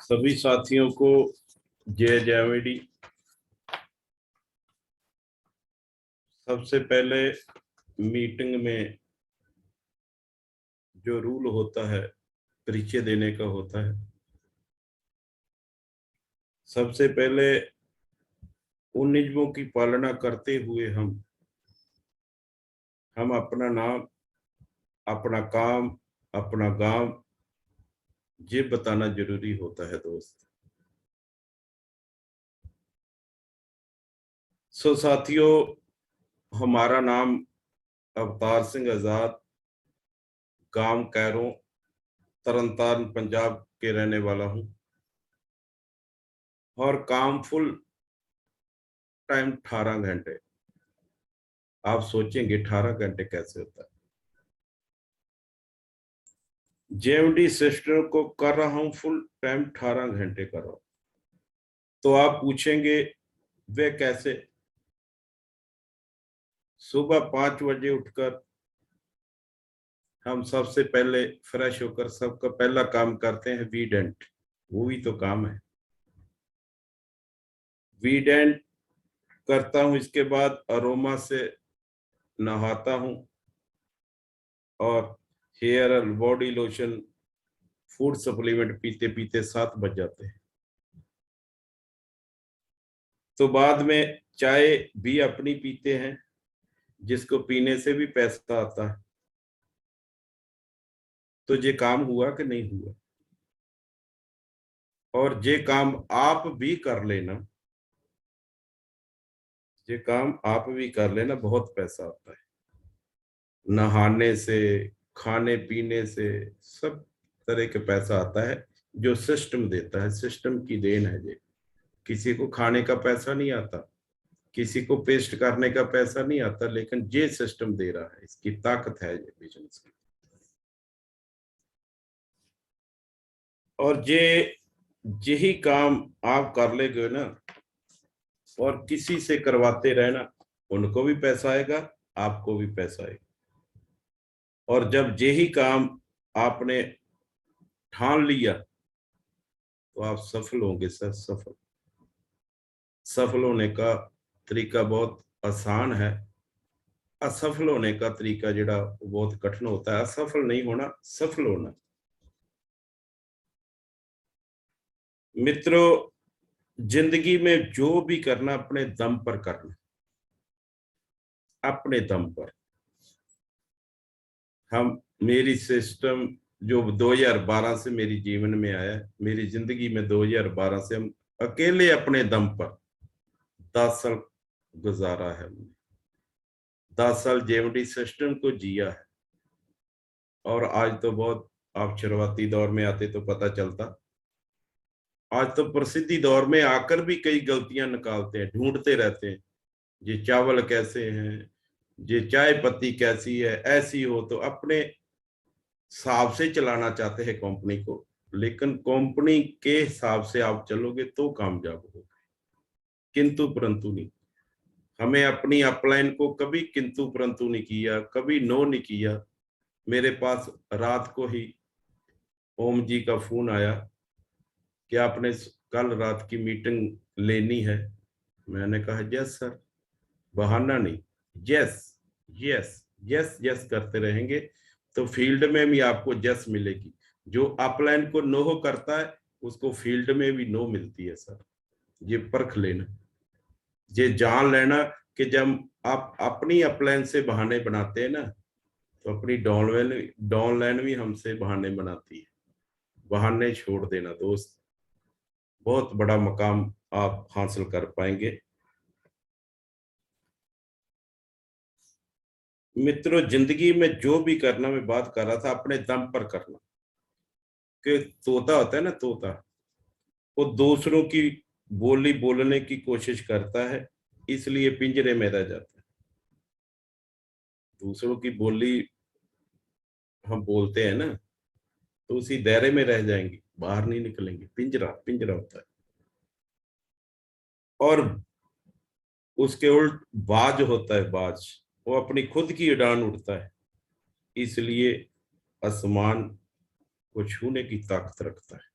सभी साथियों को जय जयवेडी। सबसे पहले मीटिंग में जो रूल होता है परिचय देने का होता है। सबसे पहले उन नियमों की पालना करते हुए हम अपना नाम, अपना काम, अपना गांव ये बताना जरूरी होता है दोस्त। साथियों, हमारा नाम अवतार सिंह आजाद, गांव कैरों, तरनतारन पंजाब के रहने वाला हूं और काम फुल टाइम 18 घंटे। आप सोचेंगे 18 घंटे कैसे होता है। जेएमडी सिस्टम को कर रहा हूं फुल टाइम 18 घंटे कर रहा हूं। तो आप पूछेंगे वे कैसे। सुबह 5 बजे उठकर हम सबसे पहले फ्रेश होकर सबका पहला काम करते हैं वीडेंट। वो भी तो काम है। वीडेंट करता हूं, इसके बाद अरोमा से नहाता हूं और हेयर और बॉडी लोशन, फूड सप्लीमेंट पीते पीते 7 बज जाते हैं। तो बाद में चाय भी अपनी पीते हैं, जिसको पीने से भी पैसा आता है। तो ये काम हुआ कि नहीं हुआ? और ये काम आप भी कर लेना, ये काम आप भी कर लेना, बहुत पैसा आता है। नहाने से, खाने पीने से, सब तरह के पैसा आता है जो सिस्टम देता है। सिस्टम की देन है ये। किसी को खाने का पैसा नहीं आता, किसी को पेस्ट करने का पैसा नहीं आता, लेकिन ये सिस्टम दे रहा है। इसकी ताकत है ये बिजनेस की। और ये यही काम आप कर लेगे ना और किसी से करवाते रहना, उनको भी पैसा आएगा, आपको भी पैसा आएगा। और जब यही काम आपने ठान लिया तो आप सफल होंगे सर। सफल होने का तरीका बहुत आसान है। असफल होने का तरीका ਜਿਹੜਾ बहुत कठिन होता है। असफल नहीं होना, सफल होना। मित्रों, जिंदगी में जो भी करना अपने दम पर करना, अपने दम पर। मेरी सिस्टम जो 2012 से मेरी जीवन में आया, मेरी जिंदगी में 2012 से हम अकेले अपने दम पर 10 साल गुजारा है। 10 साल जेएमडी सिस्टम को जिया है। और आज तो बहुत, आप शुरुआती दौर में आते तो पता चलता। आज तो प्रसिद्धि दौर में आकर भी कई गलतियां निकालते हैं, ढूंढते रहते हैं। ये चावल कैसे हैं, ये चाय पत्ती कैसी है, ऐसी हो तो अपने हिसाब से चलाना चाहते हैं कंपनी को। लेकिन कंपनी के हिसाब से आप चलोगे तो कामयाब होगे, किंतु परंतु नहीं। हमें अपनी अपलाइन को कभी किंतु परंतु नहीं किया, कभी नो नहीं किया। मेरे पास रात को ही ओम जी का फोन आया कि आपने कल रात की मीटिंग लेनी है। मैंने कहा यस सर, बहाना नहीं, यस यस यस यस करते रहेंगे तो फील्ड में भी आपको यस मिलेगी। जो अपलाइन को नो करता है उसको फील्ड में भी नो मिलती है सर। ये परख लेना, ये जान लेना कि जब आप अपनी अपलाइन से बहाने बनाते हैं ना, तो अपनी डाउनलाइन भी हमसे बहाने बनाती है। बहाने छोड़ देना दोस्त, बहुत बड़ा मकाम आप हासिल कर पाएंगे। मित्रों, जिंदगी में जो भी करना, मैं बात कर रहा था अपने दम पर करना। कि तोता होता है ना, तोता, वो दूसरों की बोली बोलने की कोशिश करता है, इसलिए पिंजरे में रह जाता है। दूसरों की बोली हम बोलते हैं ना, तो उसी दायरे में रह जाएंगे, बाहर नहीं निकलेंगे। पिंजरा पिंजरा होता है। और उसके उल्ट बाज होता है, बाज, वो अपनी खुद की उड़ान उड़ता है, इसलिए आसमान को छूने की ताकत रखता है।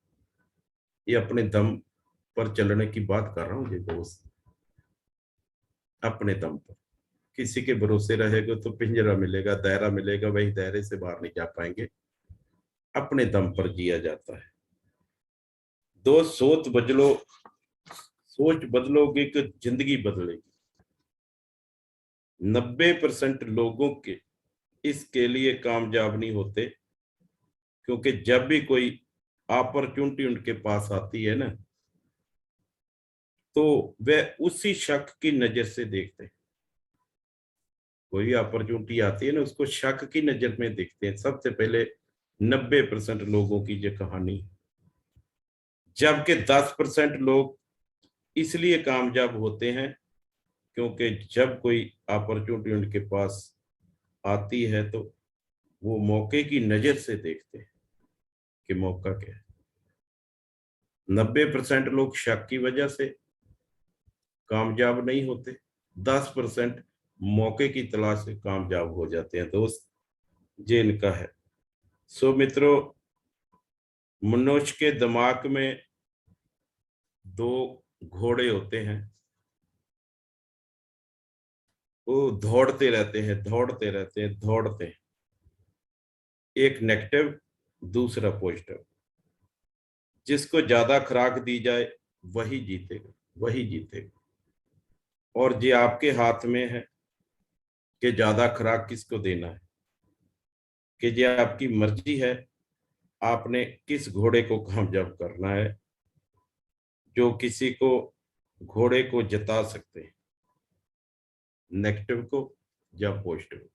ये अपने दम पर चलने की बात कर रहा हूँ ये दोस्त, अपने दम पर। किसी के भरोसे रहेगा तो पिंजरा मिलेगा, दायरा मिलेगा, वही दायरे से बाहर नहीं जा पाएंगे। अपने दम पर जिया जाता है दोस्त। सोच बदलोगे कि जिंदगी बदलेगी। 90% लोगों के इसके लिए कामयाब नहीं होते, क्योंकि जब भी कोई अपॉर्चुनिटी उनके पास आती है ना, तो वे उसी शक की नजर से देखते हैं। कोई अपॉर्चुनिटी आती है ना, उसको शक की नजर में देखते हैं सबसे पहले। 90% लोगों की ये कहानी। जबकि 10% लोग इसलिए कामयाब होते हैं क्योंकि जब कोई अपॉर्चुनिटी उनके पास आती है तो वो मौके की नजर से देखते हैं कि मौका क्या है। 90% लोग शक की वजह से कामयाब नहीं होते, 10% मौके की तलाश से कामयाब हो जाते हैं दोस्त। ये इनका है। सो मित्रों, मनुष्य के दिमाग में दो घोड़े होते हैं, वो दौड़ते रहते हैं, दौड़ते रहते हैं, दौड़ते हैं। एक नेगेटिव, दूसरा पॉजिटिव। जिसको ज्यादा खुराक दी जाए वही जीतेगा, वही जीतेगा। और ये आपके हाथ में है कि ज्यादा खुराक किसको देना है, कि ये आपकी मर्जी है। आपने किस घोड़े को कामयाब करना है, जो किसी को घोड़े को जिता सकते हैं, नेगेटिव को या पॉजिटिव को।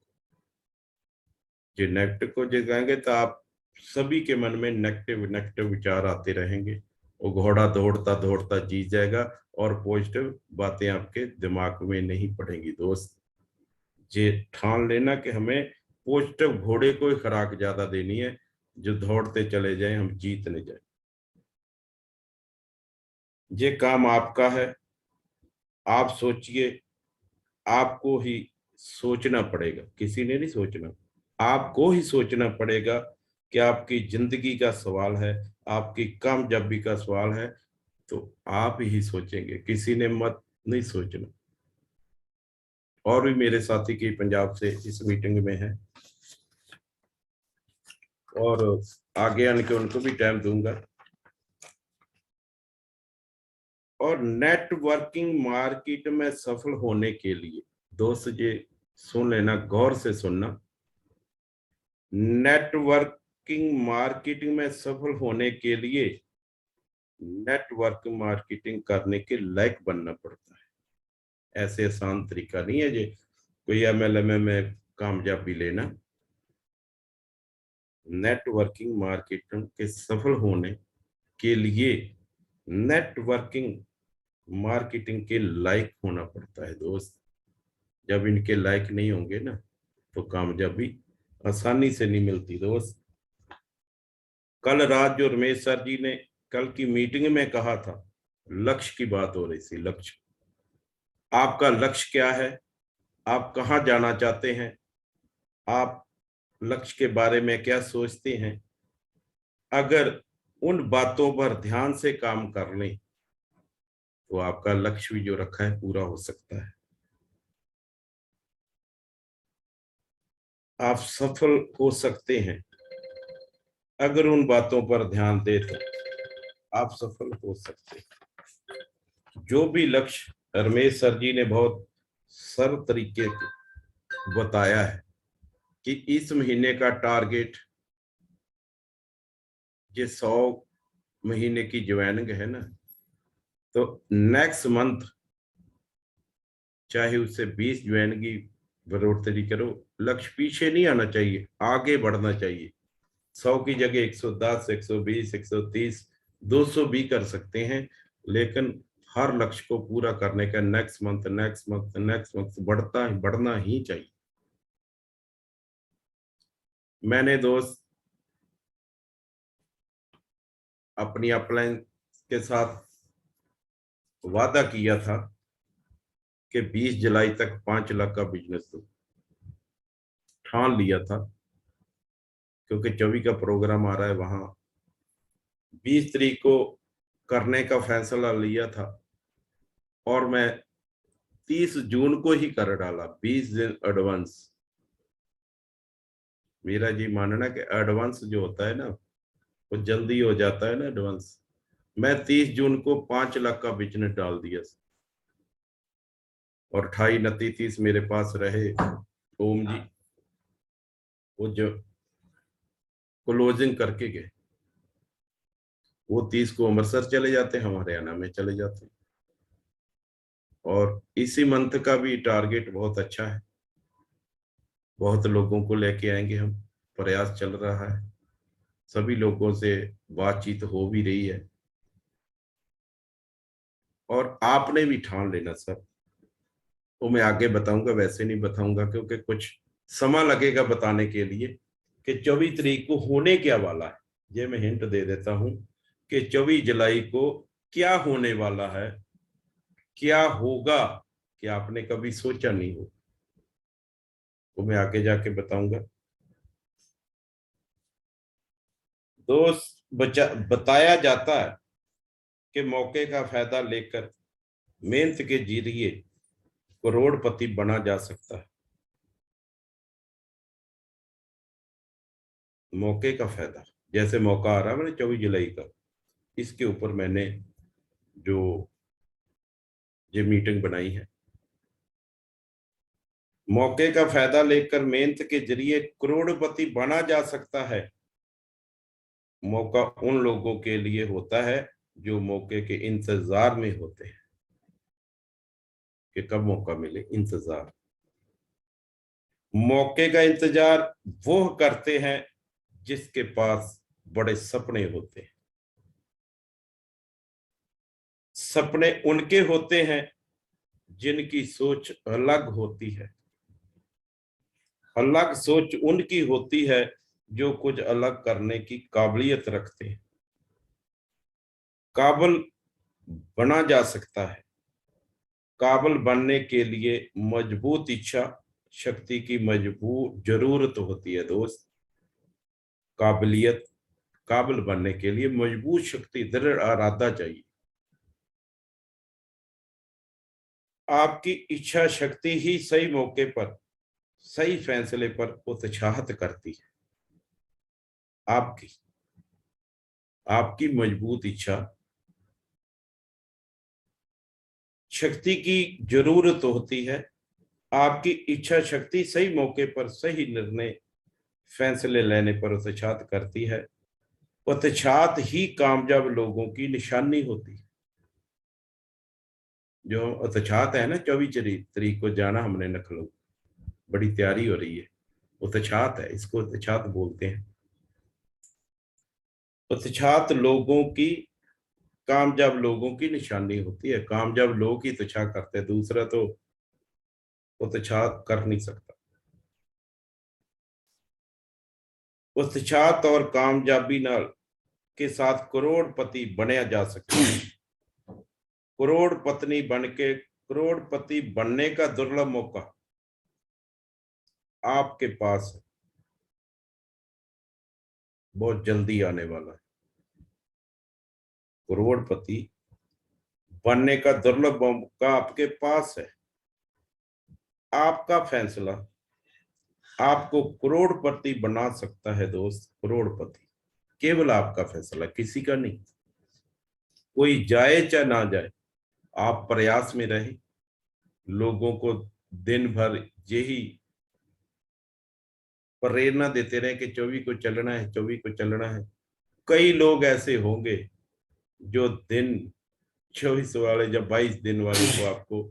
जो नेगेटिव को जिताएंगे तो आप सभी के मन में नेगेटिव नेगेटिव विचार आते रहेंगे। वो घोड़ा दौड़ता दौड़ता जीत जाएगा और पॉजिटिव बातें आपके दिमाग में नहीं पड़ेंगी दोस्त। ये ठान लेना कि हमें पॉजिटिव घोड़े को ही खुराक ज्यादा देनी है, जो दौड़ते चले जाएं, हम जीतने जाए। ये काम आपका है। आप सोचिए। आपको ही सोचना पड़ेगा, किसी ने नहीं सोचना। आपको ही सोचना पड़ेगा कि आपकी जिंदगी का सवाल है, आपकी कामयाबी का सवाल है, तो आप ही सोचेंगे, किसी ने मत नहीं सोचना। और भी मेरे साथी की पंजाब से इस मीटिंग में है और आगे आने के उनको भी टाइम दूंगा। और नेटवर्किंग मार्केट में सफल होने के लिए दोस्त, ये सुन लेना, गौर से सुनना। नेटवर्किंग मार्केटिंग में सफल होने के लिए नेटवर्क मार्केटिंग करने के लायक बनना पड़ता है। ऐसे आसान तरीका नहीं है जी कोई MLM में कामयाबी लेना। नेटवर्किंग मार्केटिंग के सफल होने के लिए नेटवर्किंग मार्केटिंग के लायक होना पड़ता है दोस्त। जब इनके लायक नहीं होंगे ना, तो कामयाबी आसानी से नहीं मिलती दोस्त। कल रात जो रमेश सर जी ने कल की मीटिंग में कहा था, लक्ष्य की बात हो रही थी। लक्ष्य, आपका लक्ष्य क्या है, आप कहाँ जाना चाहते हैं, आप लक्ष्य के बारे में क्या सोचते हैं। अगर उन बातों पर ध्यान से काम कर लें तो आपका लक्ष्य भी जो रखा है पूरा हो सकता है। आप सफल हो सकते हैं अगर उन बातों पर ध्यान दे तो आप सफल हो सकते हैं। जो भी लक्ष्य रमेश सर जी ने बहुत सरल तरीके से बताया है कि इस महीने का टारगेट, ये 100 महीने की ज्वाइनिंग है ना, तो नेक्स्ट मंथ चाहे उससे 20 ज्वाइनिंग की बढ़ोतरी करो। लक्ष्य पीछे नहीं आना चाहिए, आगे बढ़ना चाहिए। 100 की जगह 110, 120, 130, 200 भी कर सकते हैं, लेकिन हर लक्ष्य को पूरा करने का next month next month next month बढ़ना ही चाहिए। मैंने दोस्त अपनी अपलाइन के साथ वादा किया था कि 20 जुलाई तक 5 लाख का बिजनेस दूं। ठान लिया था, क्योंकि 24 का प्रोग्राम आ रहा है। वहां 20 तारीख को करने का फैसला लिया था और मैं 30 जून को ही कर डाला, 20 दिन एडवांस। मेरा जी मानना कि एडवांस जो होता है ना वो जल्दी हो जाता है ना एडवांस। मैं 30 जून को 5 लाख का बिजनेस डाल दिया और 28-29 मेरे पास रहे ओम जी, वो जो क्लोजिंग करके गए। वो 30 को अमृतसर चले जाते, हम हरियाणा में चले जाते। और इसी मंथ का भी टारगेट बहुत अच्छा है, बहुत लोगों को लेके आएंगे हम, प्रयास चल रहा है, सभी लोगों से बातचीत हो भी रही है। और आपने भी ठान लेना सर, वो मैं आगे बताऊंगा, वैसे नहीं बताऊंगा क्योंकि कुछ समय लगेगा बताने के लिए कि 24 तारीख को होने क्या वाला है। ये मैं हिंट दे देता हूं कि 24 जुलाई को क्या होने वाला है, क्या होगा कि आपने कभी सोचा नहीं हो, वो मैं आगे जाके बताऊंगा। दोस्त बताया जाता है कि मौके का फायदा लेकर मेहनत के जरिए करोड़पति बना जा सकता है। मौके का फायदा, जैसे मौका आ रहा है मैंने 24 जुलाई का, इसके ऊपर मैंने जो ये मीटिंग बनाई है। मौके का फायदा लेकर मेहनत के जरिए करोड़पति बना जा सकता है। मौका उन लोगों के लिए होता है जो मौके के इंतजार में होते हैं कि कब मौका मिले। इंतजार, मौके का इंतजार वो करते हैं जिसके पास बड़े सपने होते हैं। सपने उनके होते हैं जिनकी सोच अलग होती है। अलग सोच उनकी होती है जो कुछ अलग करने की काबिलियत रखते हैं। काबिल बना जा सकता है। काबिल बनने के लिए मजबूत इच्छा शक्ति की मजबूत जरूरत होती है दोस्त। काबिलियत, काबिल बनने के लिए मजबूत शक्ति, दृढ़ इरादा चाहिए। आपकी इच्छा शक्ति ही सही मौके पर सही फैसले पर उत्साहित करती है। आपकी आपकी मजबूत इच्छा शक्ति की जरूरत होती है। आपकी इच्छा शक्ति सही मौके पर सही निर्णय फैसले लेने पर उत्साहित करती है। उत्साह ही कामयाब लोगों की निशानी होती है। जो उत्साह है ना, 24 तारीख को जाना हमने लखनऊ, बड़ी तैयारी हो रही है। उत्साह है, इसको उत्साह बोलते हैं। उत्साह लोगों की, कामयाब लोगों की निशानी होती है। कामयाब लोग ही उत्साह करते हैं, दूसरा तो उत्साह कर नहीं सकता। उत्साह और कामयाबी नाल के साथ करोड़पति बनया जा सकता है। करोड़पति बन के करोड़पति बनने का दुर्लभ मौका आपके पास है, बहुत जल्दी आने वाला है। करोड़पति बनने का दुर्लभ मौका आपके पास है। आपका फैसला आपको करोड़पति बना सकता है दोस्त। करोड़पति केवल आपका फैसला, किसी का नहीं। कोई जाए चाहे ना जाए, आप प्रयास में रहे, लोगों को दिन भर यही प्रेरणा देते रहे कि 24 को चलना है, 24 को चलना है। कई लोग ऐसे होंगे जो दिन 24 वाले, जब 22 दिन वाले को आपको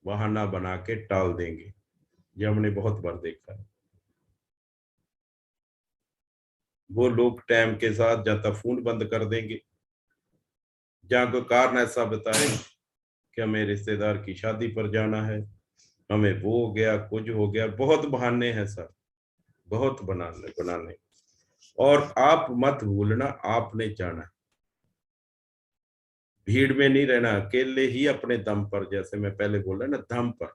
बहाना बना के टाल देंगे। ये हमने बहुत बार देखा है। वो लोग टाइम के साथ जाता फोन बंद कर देंगे, जहाँ को कारण ऐसा बताए कि हमें रिश्तेदार की शादी पर जाना है, हमें वो हो गया, कुछ हो गया। बहुत बहाने हैं सर, बहुत बनाने बनाने। और आप मत भूलना, आपने जाना, भीड़ में नहीं रहना, अकेले ही अपने दम पर, जैसे मैं पहले बोला ना, दम पर,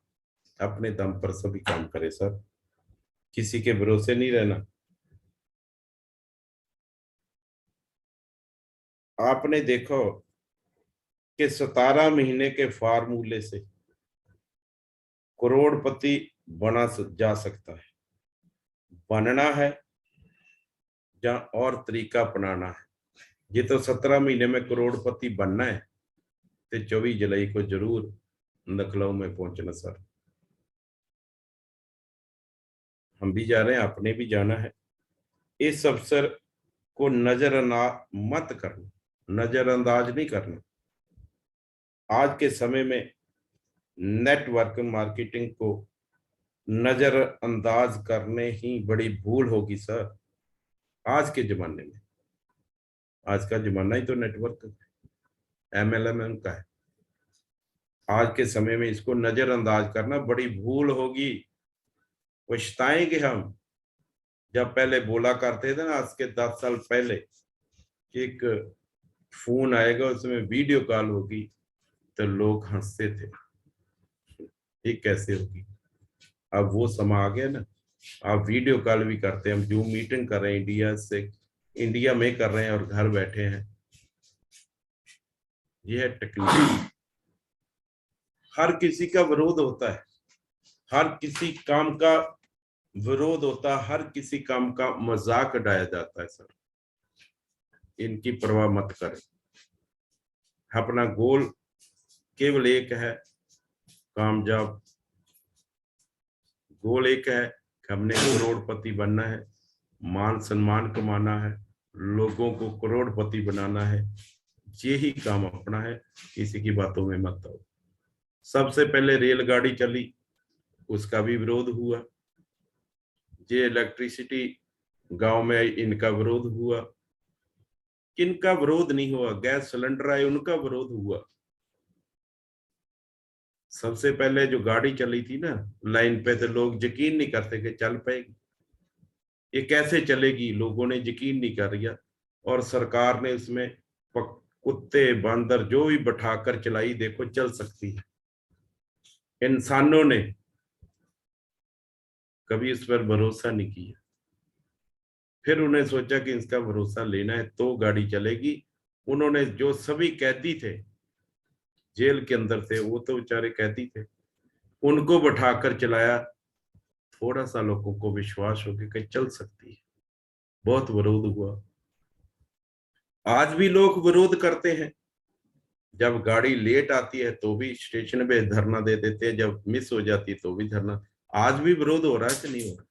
अपने दम पर सभी काम करे सर, किसी के भरोसे नहीं रहना। आपने देखो कि 17 महीने के फार्मूले से करोड़पति बना जा सकता है। बनना है या और तरीका अपनाना है। ये तो 17 महीने में करोड़पति बनना है तो 24 जुलाई को जरूर लखनऊ में पहुंचना सर। हम भी जा रहे हैं, आपने भी जाना है। इस अवसर को नजरअंदाज मत करना, नजरअंदाज नहीं करना। आज के समय में नेटवर्क मार्केटिंग को नजरअंदाज करने ही बड़ी भूल होगी सर। आज के जमाने में, आज का जमाना ही तो नेटवर्क MLM का है। आज के समय में इसको नजरअंदाज करना बड़ी भूल होगी। पछताएंगे हम। जब पहले बोला करते थे ना, आज के 10 साल पहले, एक फोन आएगा उसमें वीडियो कॉल होगी तो लोग हंसते थे, ये कैसे होगी। अब वो समा आ गया ना, आप वीडियो कॉल भी करते हैं। हम जूम मीटिंग कर रहे हैं इंडिया में कर रहे हैं और घर बैठे हैं। ये है टेक्नोलॉजी। हर किसी का विरोध होता है, हर किसी काम का विरोध होता है, हर किसी काम का मजाक उड़ाया जाता है सर। इनकी परवाह मत करें। अपना गोल केवल एक है, कामयाब। गोल एक है कि हमने करोड़पति बनना है, मान सम्मान कमाना है, लोगों को करोड़पति बनाना है। यही काम अपना है, किसी की बातों में मत आओ। सबसे पहले रेलगाड़ी चली, उसका भी विरोध हुआ। ये इलेक्ट्रिसिटी गांव में आई, इनका विरोध हुआ। किनका विरोध नहीं हुआ? गैस सिलेंडर आए, उनका विरोध हुआ। सबसे पहले जो गाड़ी चली थी ना लाइन पे, तो लोग यकीन नहीं करते कि चल पाएगी, ये कैसे चलेगी। लोगों ने यकीन नहीं कर दिया और सरकार ने उसमें कुत्ते बंदर जो भी बैठाकर चलाई, देखो चल सकती है। इंसानों ने कभी इस पर भरोसा नहीं किया। फिर उन्हें सोचा कि इसका भरोसा लेना है तो गाड़ी चलेगी। उन्होंने जो सभी कैदी थे जेल के अंदर थे, वो तो बेचारे कैदी थे, उनको बैठाकर चलाया। थोड़ा सा लोगों को विश्वास हो गया कि चल सकती है। बहुत विरोध हुआ। आज भी लोग विरोध करते हैं। जब गाड़ी लेट आती है तो भी स्टेशन पे धरना दे देते हैं, जब मिस हो जाती है तो भी धरना। आज भी विरोध हो रहा है कि नहीं हो रहा?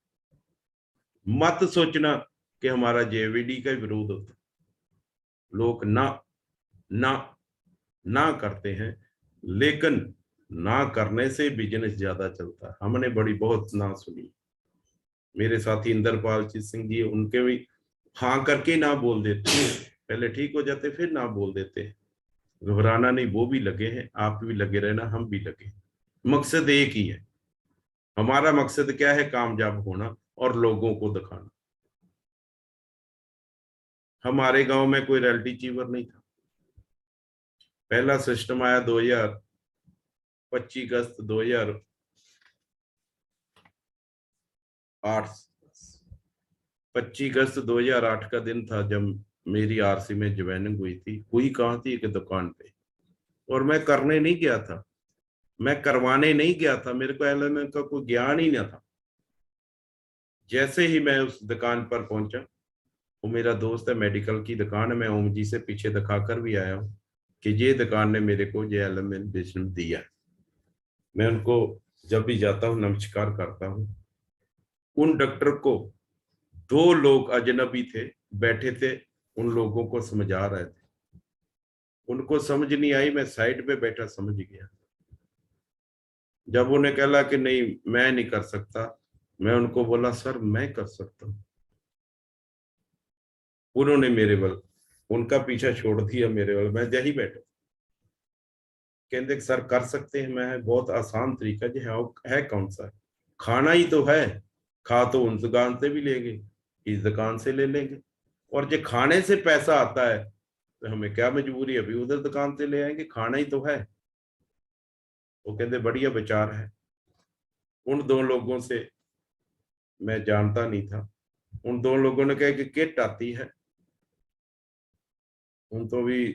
मत सोचना कि हमारा JVD का विरोध होता। लोग ना ना ना करते हैं, लेकिन ना करने से बिजनेस ज्यादा चलता है। हमने बड़ी बहुत ना सुनी। मेरे साथी इंद्रपाल सिंह जी, उनके भी हाँ करके ना बोल देते, पहले ठीक हो जाते फिर ना बोल देते। घबराना नहीं, वो भी लगे हैं, आप भी लगे रहना, हम भी लगे। मकसद एक ही है। हमारा मकसद क्या है? कामयाब होना और लोगों को दिखाना। हमारे गांव में कोई रैलिटी चीवर नहीं था। पहला सिस्टम आया 2025 अगस्त 2008, 25 अगस्त 2008 का दिन था जब मेरी RC में ज्वाइनिंग हुई थी। हुई कहाँ थी? एक दुकान पे। और मैं करने नहीं गया था, मैं करवाने नहीं गया था, मेरे को LMM का कोई ज्ञान ही ना था। जैसे ही मैं उस दुकान पर पहुंचा, वो मेरा दोस्त है, मेडिकल की दुकान है, मैं ओम जी से पीछे दिखाकर भी आया हूँ कि ये दुकान ने मेरे को ये LMM बिजनेस दिया। मैं उनको जब भी जाता हूँ नमस्कार करता हूँ। उन डॉक्टर को 2 लोग अजनबी थे, बैठे थे, उन लोगों को समझा रहे थे। उनको समझ नहीं आई, मैं साइड पे बैठा समझ गया। जब उन्हें कहला कि नहीं मैं नहीं कर सकता, मैं उनको बोला सर मैं कर सकता हूँ। उन्होंने मेरे बल उनका पीछा छोड़ दिया, मेरे बल मैं यही बैठा। कहते सर कर सकते हैं। मैं बहुत आसान तरीका जो है कौन सा? खाना ही तो है। खा तो उन दुकान से भी लेंगे, इस दुकान से ले लेंगे। और जो खाने से पैसा आता है तो हमें क्या मजबूरी है? अभी उधर दुकान से ले आएंगे, खाना ही तो है। वो कहते बढ़िया विचार है। उन 2 लोगों से मैं जानता नहीं था। उन 2 लोगों ने कहा कि किट आती है। उन तो भी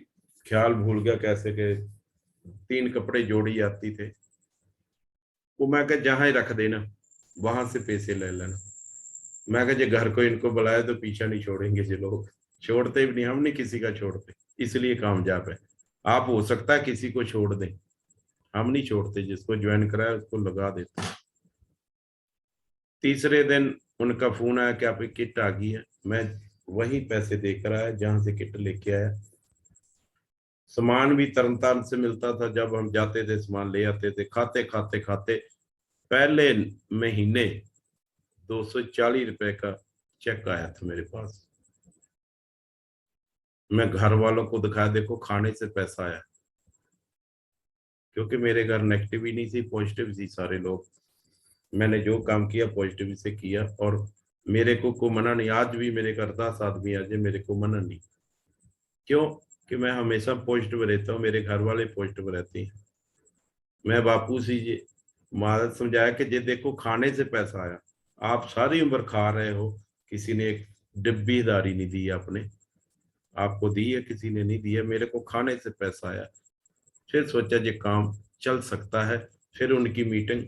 ख्याल भूल गया कैसे के 3 कपड़े जोड़ी आती थे, वो मैं कहा जहां ही रख देना, वहां से पैसे ले लेना। मैं कहा जो घर को इनको बुलाया तो पीछा नहीं छोड़ेंगे, जो लोग छोड़ते भी नहीं, हम नहीं किसी का छोड़ते, इसलिए कामयाब है। आप हो सकता है किसी को छोड़ दें, हम नहीं छोड़ते, जिसको ज्वाइन कराया उसको लगा देते। तीसरे दिन उनका फोन आया कि आपकी किट आ गई है। मैं वही पैसे देकर आया जहां से किट लेके आया। सामान भी तरनतारन से मिलता था, जब हम जाते थे सामान ले आते थे। खाते खाते खाते पहले महीने 240 रुपए का चेक आया था मेरे पास। मैं घर वालों को दिखाया, देखो खाने से पैसा आया, क्योंकि मेरे घर नेगेटिव ही नहीं थी, पॉजिटिव थी सारे लोग। मैंने जो काम किया पॉजिटिव से किया, और मेरे को मना नहीं। आज भी मेरे घर 10 आदमी आ जाए, मेरे को मना नहीं। क्यों? कि मैं हमेशा पॉजिटिव रहता हूँ, मेरे घर वाले पॉजिटिव रहते हैं। मैं बापू से ये महाराज समझाया कि ये देखो खाने से पैसा आया, आप सारी उम्र खा रहे हो, किसी ने एक डिब्बीदारी नहीं दी आपने, आपको दी है, किसी ने नहीं दिया, मेरे को खाने से पैसा आया। फिर सोचा ये काम चल सकता है। फिर उनकी मीटिंग,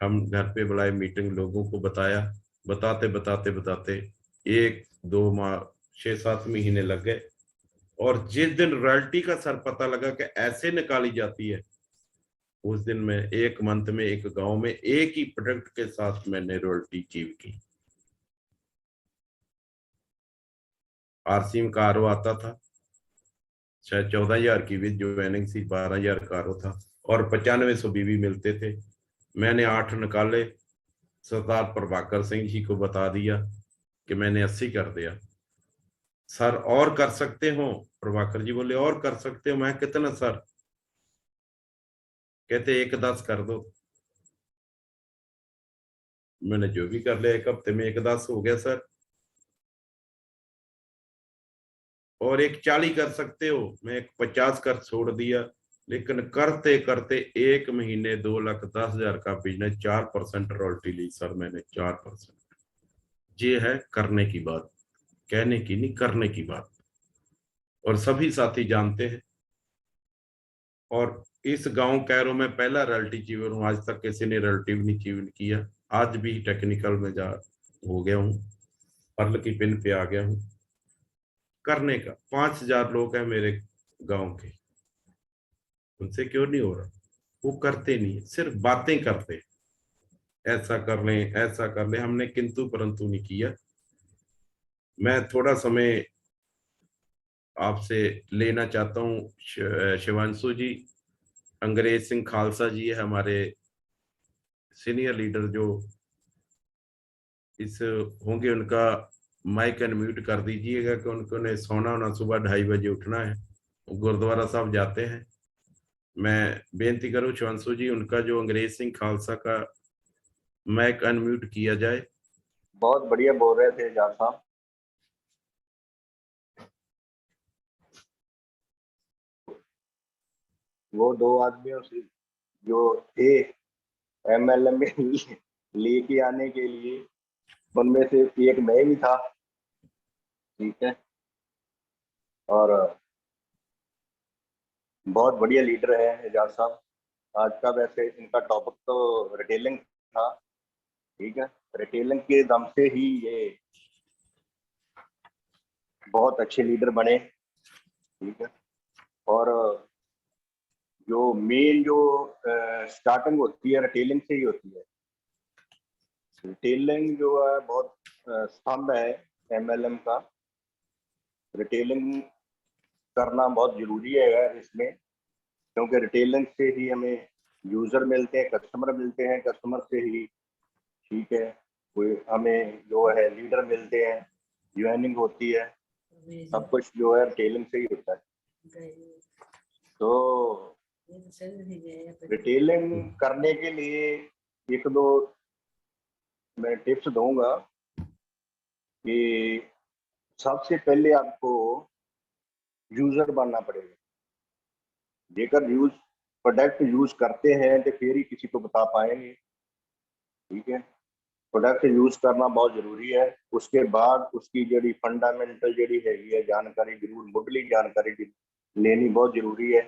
हम घर पे बुलाए, मीटिंग, लोगों को बताया। बताते बताते बताते 1 2 माह, 6 7 महीने लग गए। और जिस दिन रॉयल्टी का सर पता लगा कि ऐसे निकाली जाती है, उस दिन मैं 1 मंथ में एक गांव में एक ही प्रोडक्ट के साथ मैंने रॉयल्टी अचीव की। आरसीएम का आरओ आता था, शायद 14,000 की भी ज्वाइनिंग थी, 12,000 का आरओ था, और 9500 बीवी मिलते थे। मैंने 8 निकाले। सरदार प्रभाकर सिंह जी को बता दिया कि मैंने 80 कर दिया। सर और कर सकते हो? प्रभाकर जी बोले और कर सकते हो। मैं कितना सर? कहते 1 10 कर दो। मैंने जो भी कर लिया, 1 हफ्ते में 1 10 हो गया सर। और 1 40 कर सकते हो? मैं 1 50 कर छोड़ दिया। लेकिन करते करते 1 महीने 2,10,000 का बिजनेस, 4% रॉयल्टी ली सर मैंने, 4%। ये है करने की बात, कहने की नहीं, करने की बात। और सभी साथी जानते हैं। और इस गांव कैरो में पहला रॉयल्टी चीवर हूँ, आज तक किसी ने रॉयल्टी भी नहीं चीवन किया। आज भी टेक्निकल में जा हो गया हूँ, पर्ल की पिन पे आ गया हूँ। करने का 5,000 लोग हैं मेरे गांव के, उनसे क्यों नहीं हो रहा? वो करते नहीं, सिर्फ बातें करते, ऐसा कर लें ऐसा कर लें। हमने किंतु परंतु नहीं किया। मैं थोड़ा समय आपसे लेना चाहता हूँ। शिवांशु जी, अंग्रेज सिंह खालसा जी है हमारे सीनियर लीडर जो इस होंगे, उनका माइक अनम्यूट कर दीजिएगा कि उनको ने सोना होना, सुबह 2:30 बजे उठना है, गुरुद्वारा साहब जाते हैं। मैं बेनती करूं शिवांशु जी, उनका जो अंग्रेज सिंह खालसा का माइक अनम्यूट किया जाए। बहुत बढ़िया बोल रहे थे जाट साहब। वो 2 आदमियों से जो थे एमएलएम में लेके आने के लिए, उनमें से एक मैं भी था। ठीक है। और बहुत बढ़िया लीडर है एजाज साहब। आज का वैसे इनका टॉपिक तो रिटेलिंग था। ठीक है। रिटेलिंग के दम से ही ये बहुत अच्छे लीडर बने। ठीक है। और जो मेन जो स्टार्टिंग होती है रिटेलिंग से ही होती है। रिटेलिंग जो है बहुत स्तंभ है एमएलएम का। रिटेलिंग करना बहुत जरूरी है इसमें, क्योंकि रिटेलिंग से ही हमें यूजर मिलते हैं, कस्टमर मिलते हैं, कस्टमर से ही ठीक है कोई हमें जो है लीडर मिलते हैं, ज्वाइनिंग होती है, सब कुछ जो है रिटेलिंग से ही होता है। तो रिटेलिंग करने के लिए 1 2 मैं टिप्स दूंगा कि सबसे पहले आपको यूजर बनना पड़ेगा। जेकर यूज प्रोडक्ट यूज करते हैं तो फिर ही किसी को बता पाएंगे। ठीक है। प्रोडक्ट यूज करना बहुत जरूरी है। उसके बाद उसकी जी फंडामेंटल जी है जानकारी, जरूर मुढ़ली जानकारी लेनी बहुत जरूरी है।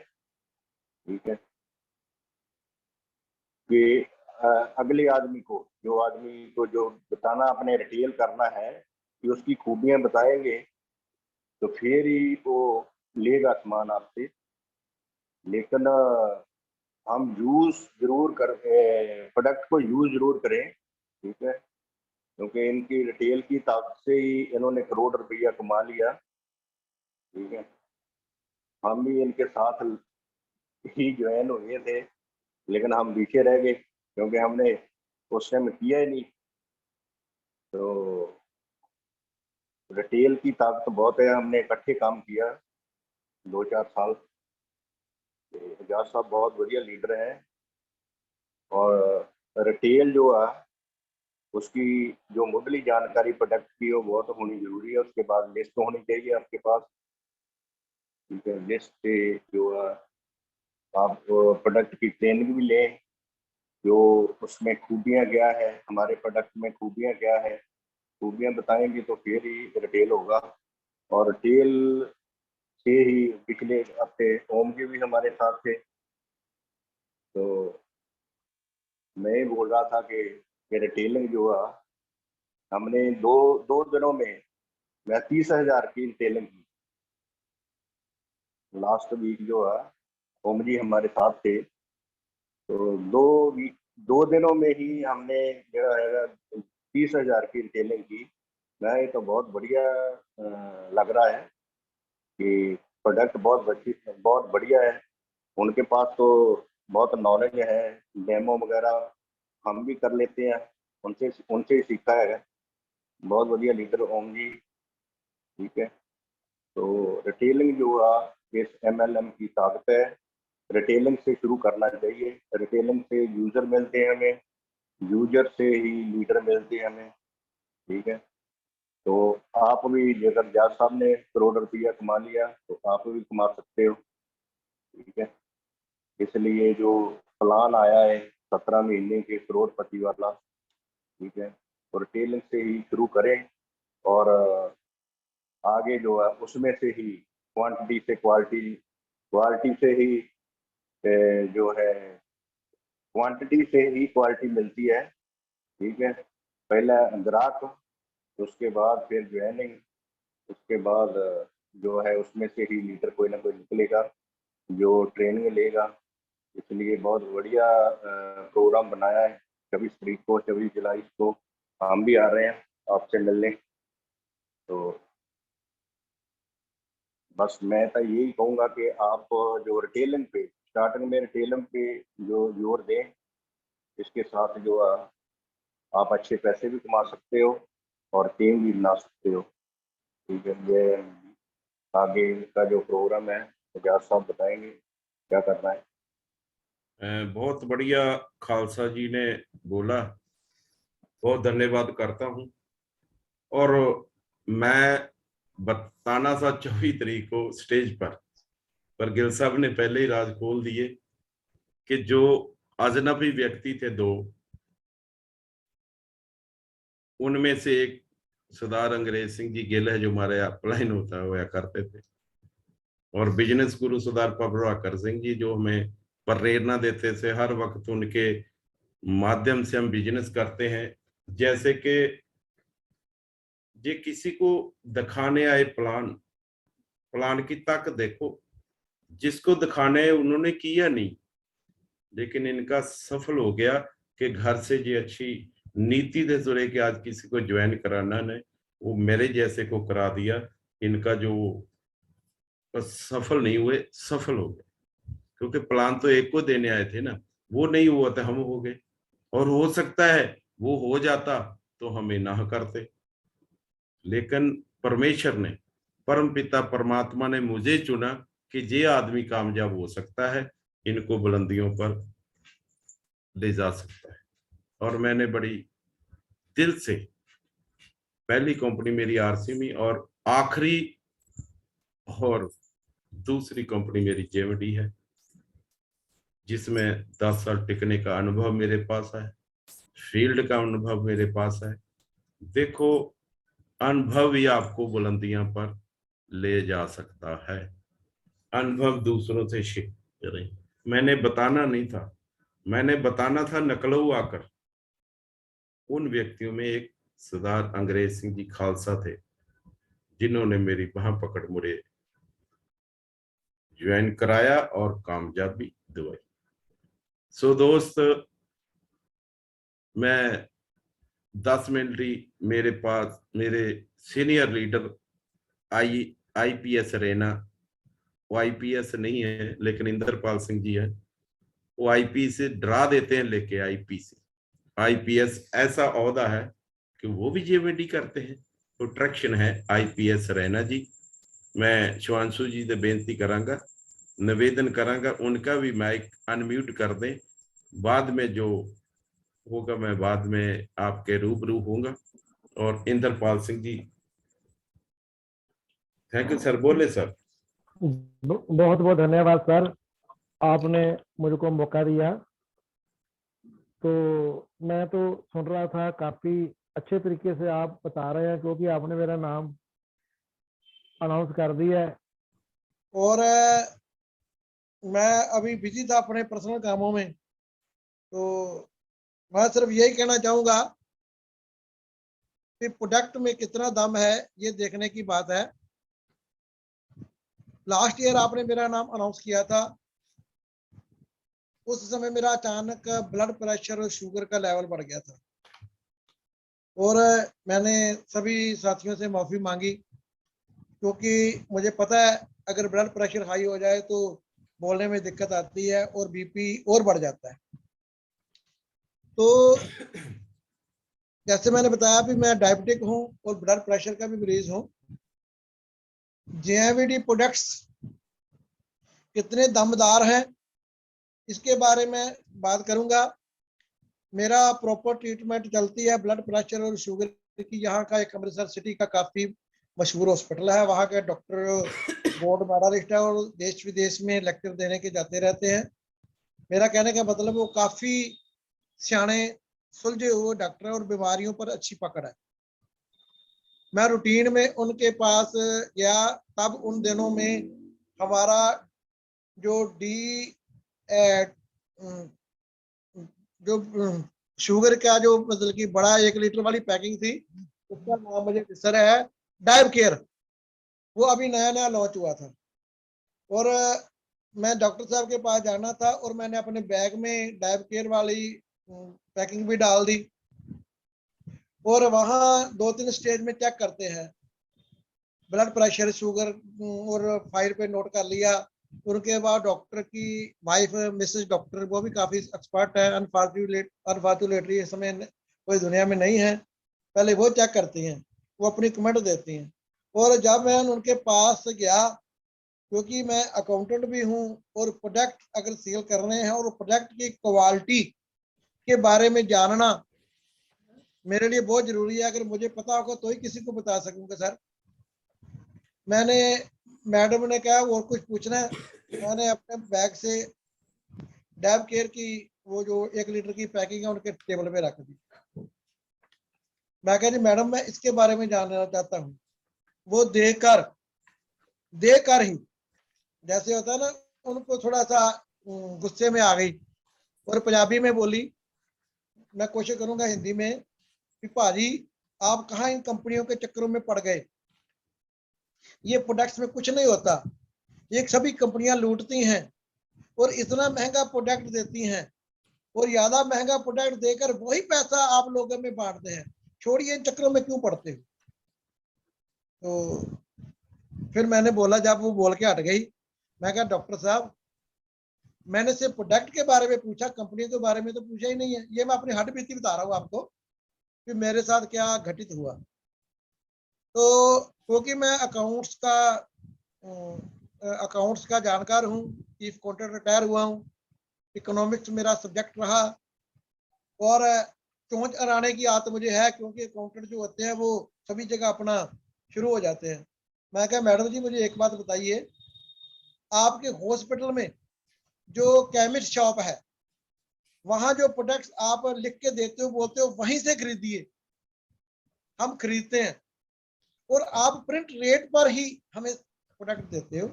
ठीक है, कि अगले आदमी को, जो बताना, अपने रिटेल करना है, कि उसकी खूबियां बताएंगे तो फिर ही वो लेगा सामान आपसे। लेकिन हम यूज जरूर कर, प्रोडक्ट को यूज जरूर करें। ठीक है, क्योंकि इनकी रिटेल की ताकत से ही इन्होंने करोड़ रुपया कमा लिया। ठीक है, हम भी इनके साथ ही ज्वाइन हुए थे, लेकिन हम पीछे रह गए क्योंकि हमने उस टाइम किया ही नहीं। तो रिटेल की ताकत बहुत है, हमने इकट्ठे काम किया 2-4 साल। एजाज साहब बहुत बढ़िया लीडर हैं, और रिटेल जो है उसकी जो मुढ़ली जानकारी प्रोडक्ट की वो बहुत होनी जरूरी है। उसके बाद लिस्ट होनी चाहिए आपके पास। ठीक है, लिस्ट से जो है आप प्रोडक्ट की ट्रेनिंग भी लें, जो उसमें खूबियां क्या है, हमारे प्रोडक्ट में खूबियां क्या है, खूबियां बताएंगे तो फिर ही रिटेल होगा। और रिटेल से ही पिछले हफ्ते ओम जी भी हमारे साथ थे, तो मैं ही बोल रहा था कि रिटेलिंग जो है हमने दो दो दिनों में मैं 30,000 की रिटेलिंग की। लास्ट वीक जो है ओम जी हमारे साथ थे, तो 2 दिनों में ही हमने जो है 30,000 की रिटेलिंग की। मैं ये तो बहुत बढ़िया लग रहा है कि प्रोडक्ट बहुत बढ़िया है। उनके पास तो बहुत नॉलेज है, डेमो वगैरह हम भी कर लेते हैं, उनसे उनसे ही सीखा है। बहुत बढ़िया लीडर ओम जी। ठीक है, तो रिटेलिंग जो है इस एमएलएम की ताकत है। रिटेलिंग से शुरू करना चाहिए। रिटेलिंग से यूजर मिलते हैं हमें, यूजर से ही लीडर मिलते हैं हमें। ठीक है, तो आप भी, अगर जाट साहब ने करोड़ रुपया कमा लिया तो आप भी कमा सकते हो। ठीक है, इसलिए जो प्लान आया है 17 महीने के करोड़पति वाला, ठीक है, तो रिटेलिंग से ही शुरू करें, और आगे जो है उसमें से ही क्वांटिटी से क्वालिटी, क्वालिटी से ही जो है क्वांटिटी से ही क्वालिटी मिलती है। ठीक है, पहला ग्राहक, उसके बाद फिर ज्वाइनिंग, उसके बाद जो है उसमें से ही लीडर कोई ना कोई निकलेगा जो ट्रेनिंग लेगा। इसलिए बहुत बढ़िया प्रोग्राम बनाया है। 24 तारीख को, 24 जुलाई को हम भी आ रहे हैं आपसे मिलने। तो बस मैं तो यही कहूँगा कि आप जो रिटेलिंग पे, स्टार्टिंग में रिटेलिंग पे जो जोर दें, इसके साथ जो आप अच्छे पैसे भी कमा सकते हो और टीम भी बना सकते हो। ठीक है, ये आगे का जो प्रोग्राम है एजाज साहब बताएंगे क्या करना है। बहुत बढ़िया खालसा जी ने बोला, बहुत धन्यवाद करता हूँ। और मैं बताना था 24 तारीख को स्टेज पर गिल साहब ने पहले ही राज खोल दिए कि जो अजनबी व्यक्ति थे दो, उनमें से एक सरदार अंग्रेज सिंह जी गिल है जो हमारे अपलाइन होता हुआ करते थे, और बिजनेस गुरु सरदार प्रभाकर सिंह जी जो हमें प्रेरणा देते थे हर वक्त, उनके माध्यम से हम बिजनेस करते हैं। जैसे कि ये किसी को दिखाने आए प्लान, प्लान की तक देखो, जिसको दिखाने है उन्होंने किया नहीं, लेकिन इनका सफल हो गया कि घर से जी अच्छी नीति दे जुड़े कि आज किसी को ज्वाइन कराना ने, वो मेरे जैसे को करा दिया। इनका जो बस सफल नहीं हुए, सफल हो गए, क्योंकि प्लान तो एक को देने आए थे ना, वो नहीं हुआ था, हम हो गए। और हो सकता है वो हो जाता तो हमें ना करते, लेकिन परमेश्वर ने, परम पिता परमात्मा ने मुझे चुना कि ये आदमी कामयाब हो सकता है, इनको बुलंदियों पर ले जा सकता है। और मैंने बड़ी दिल से, पहली कंपनी मेरी आरसीएम और आखिरी, और दूसरी कंपनी मेरी जेएमडी है, जिसमें 10 साल टिकने का अनुभव मेरे पास है, फील्ड का अनुभव मेरे पास है। देखो, अनुभव ही आपको बुलंदियां पर ले जा सकता है। अनुभव दूसरों से शेयर करें, मैंने बताना नहीं था, मैंने बताना था नकलऊ आकर। उन व्यक्तियों में एक सरदार अंग्रेज सिंह जी खालसा थे, जिन्होंने मेरी बाह पकड़ मुझे ज्वाइन कराया और कामयाबी दिलाई। सो दोस्त, मैं 10 मिनट ही मेरे पास मेरे सीनियर लीडर आईपीएस रैना, वो आईपीएस नहीं है लेकिन इंद्रपाल सिंह जी है, वो आईपी से डरा देते हैं लेके आईपी से। आईपीएस ऐसा ओहदा है कि वो भी जेवीडी करते हैं, तो ट्रैक्शन है आईपीएस रैना जी। मैं शिवांशु जी से बेनती करांगा, निवेदन करांगा उनका भी माइक अनम्यूट कर दें। बाद में जो होगा मैं बाद में आपके रूबरू होऊंगा। और Indrapal Singh ji, thank you sir, बोले सर। बहुत बहुत धन्यवाद सर, आपने मुझको मौका दिया। तो मैं तो सुन रहा था, काफी अच्छे तरीके से आप बता रहे हैं, क्योंकि आपने मेरा नाम अनाउंस कर दिया है। और मैं अभी बिजी था अपने पर्सनल कामों में, तो मैं सिर्फ यही कहना चाहूँगा कि प्रोडक्ट में कितना दम है ये देखने की बात है। लास्ट ईयर आपने मेरा नाम अनाउंस किया था, उस समय मेरा अचानक ब्लड प्रेशर और शुगर का लेवल बढ़ गया था, और मैंने सभी साथियों से माफ़ी मांगी, क्योंकि मुझे पता है अगर ब्लड प्रेशर हाई हो जाए तो बोलने में दिक्कत आती है और बीपी और बढ़ जाता है। तो जैसे मैंने बताया भी मैं डायबिटिक हूँ और ब्लड प्रेशर का भी मरीज हूँ। जेएमवीडी प्रोडक्ट्स कितने दमदार हैं इसके बारे में बात करूंगा। मेरा प्रॉपर ट्रीटमेंट चलती है ब्लड प्रेशर और शुगर की। यहाँ का एक अमृतसर सिटी का काफ़ी मशहूर हॉस्पिटल है, वहाँ के डॉक्टर बोर्ड मेडलिस्ट है और देश विदेश में लेक्चर देने के जाते रहते हैं। मेरा कहने का मतलब वो काफ़ी सियाने सुलझे हुए डॉक्टर है और बीमारियों पर अच्छी पकड़ है। मैं रूटीन में उनके पास गया, तब उन दिनों में हमारा जो जो शुगर का जो मतलब कि बड़ा 1 लीटर वाली पैकिंग थी, उसका नाम मुझे सर है डाइव केयर, वो अभी नया नया लॉन्च हुआ था। और मैं डॉक्टर साहब के पास जाना था और मैंने अपने बैग में डाइव केयर वाली पैकिंग भी डाल दी, और वहाँ 2-3 स्टेज में चेक करते हैं, ब्लड प्रेशर शुगर और फाइल पे नोट कर लिया। उनके बाद डॉक्टर की वाइफ मिसेस डॉक्टर, वो भी काफ़ी एक्सपर्ट है, अनफॉर्चुनेटली इस समय कोई दुनिया में नहीं है, पहले वो चेक करती हैं, वो अपनी कमेंट देती हैं। और जब मैं उनके पास गया, क्योंकि मैं अकाउंटेंट भी हूँ और प्रोडक्ट अगर सेल करने हैं और प्रोडक्ट की क्वालिटी के बारे में जानना मेरे लिए बहुत जरूरी है। अगर मुझे पता होगा तो ही किसी को बता सकूंगा सर। मैंने मैडम ने कहा और कुछ पूछना है, मैंने अपने बैग से डैब केयर की वो जो 1 लीटर की पैकिंग है उनके टेबल पे रख दी। मैं कह जी मैडम मैं इसके बारे में जानना चाहता हूँ। वो देकर ही जैसे होता है ना, उनको थोड़ा सा गुस्से में आ गई और पंजाबी में बोली, मैं कोशिश करूंगा हिंदी में, कि भाजी आप कहाँ इन कंपनियों के चक्करों में पड़ गए, ये प्रोडक्ट्स में कुछ नहीं होता, ये सभी कंपनियां लूटती हैं और इतना महंगा प्रोडक्ट देती हैं और ज्यादा महंगा प्रोडक्ट देकर वही पैसा आप लोगों में बांटते हैं, छोड़िए इन चक्करों में क्यों पड़ते हो। तो फिर मैंने बोला, जब वो बोल के हट गई, मैं कहा डॉक्टर साहब मैंने सिर्फ प्रोडक्ट के बारे में पूछा, कंपनी के बारे में तो पूछा ही नहीं है। ये मैं अपनी हट बीती बता रहा हूँ आपको कि मेरे साथ क्या घटित हुआ। तो क्योंकि मैं अकाउंट्स का जानकार हूँ, चीफ अकाउंटेंट रिटायर हुआ हूँ, इकोनॉमिक्स मेरा सब्जेक्ट रहा और चोंच अड़ाने की आदत मुझे है, क्योंकि अकाउंटेंट जो होते हैं वो सभी जगह अपना शुरू हो जाते हैं। मैं कहा मैडम जी मुझे एक बात बताइए, आपके हॉस्पिटल में जो केमिस्ट शॉप है वहां जो प्रोडक्ट्स आप लिख के देते हो बोलते हो वहीं से खरीदिए, हम खरीदते हैं, और आप प्रिंट रेट पर ही हमें प्रोडक्ट देते हो,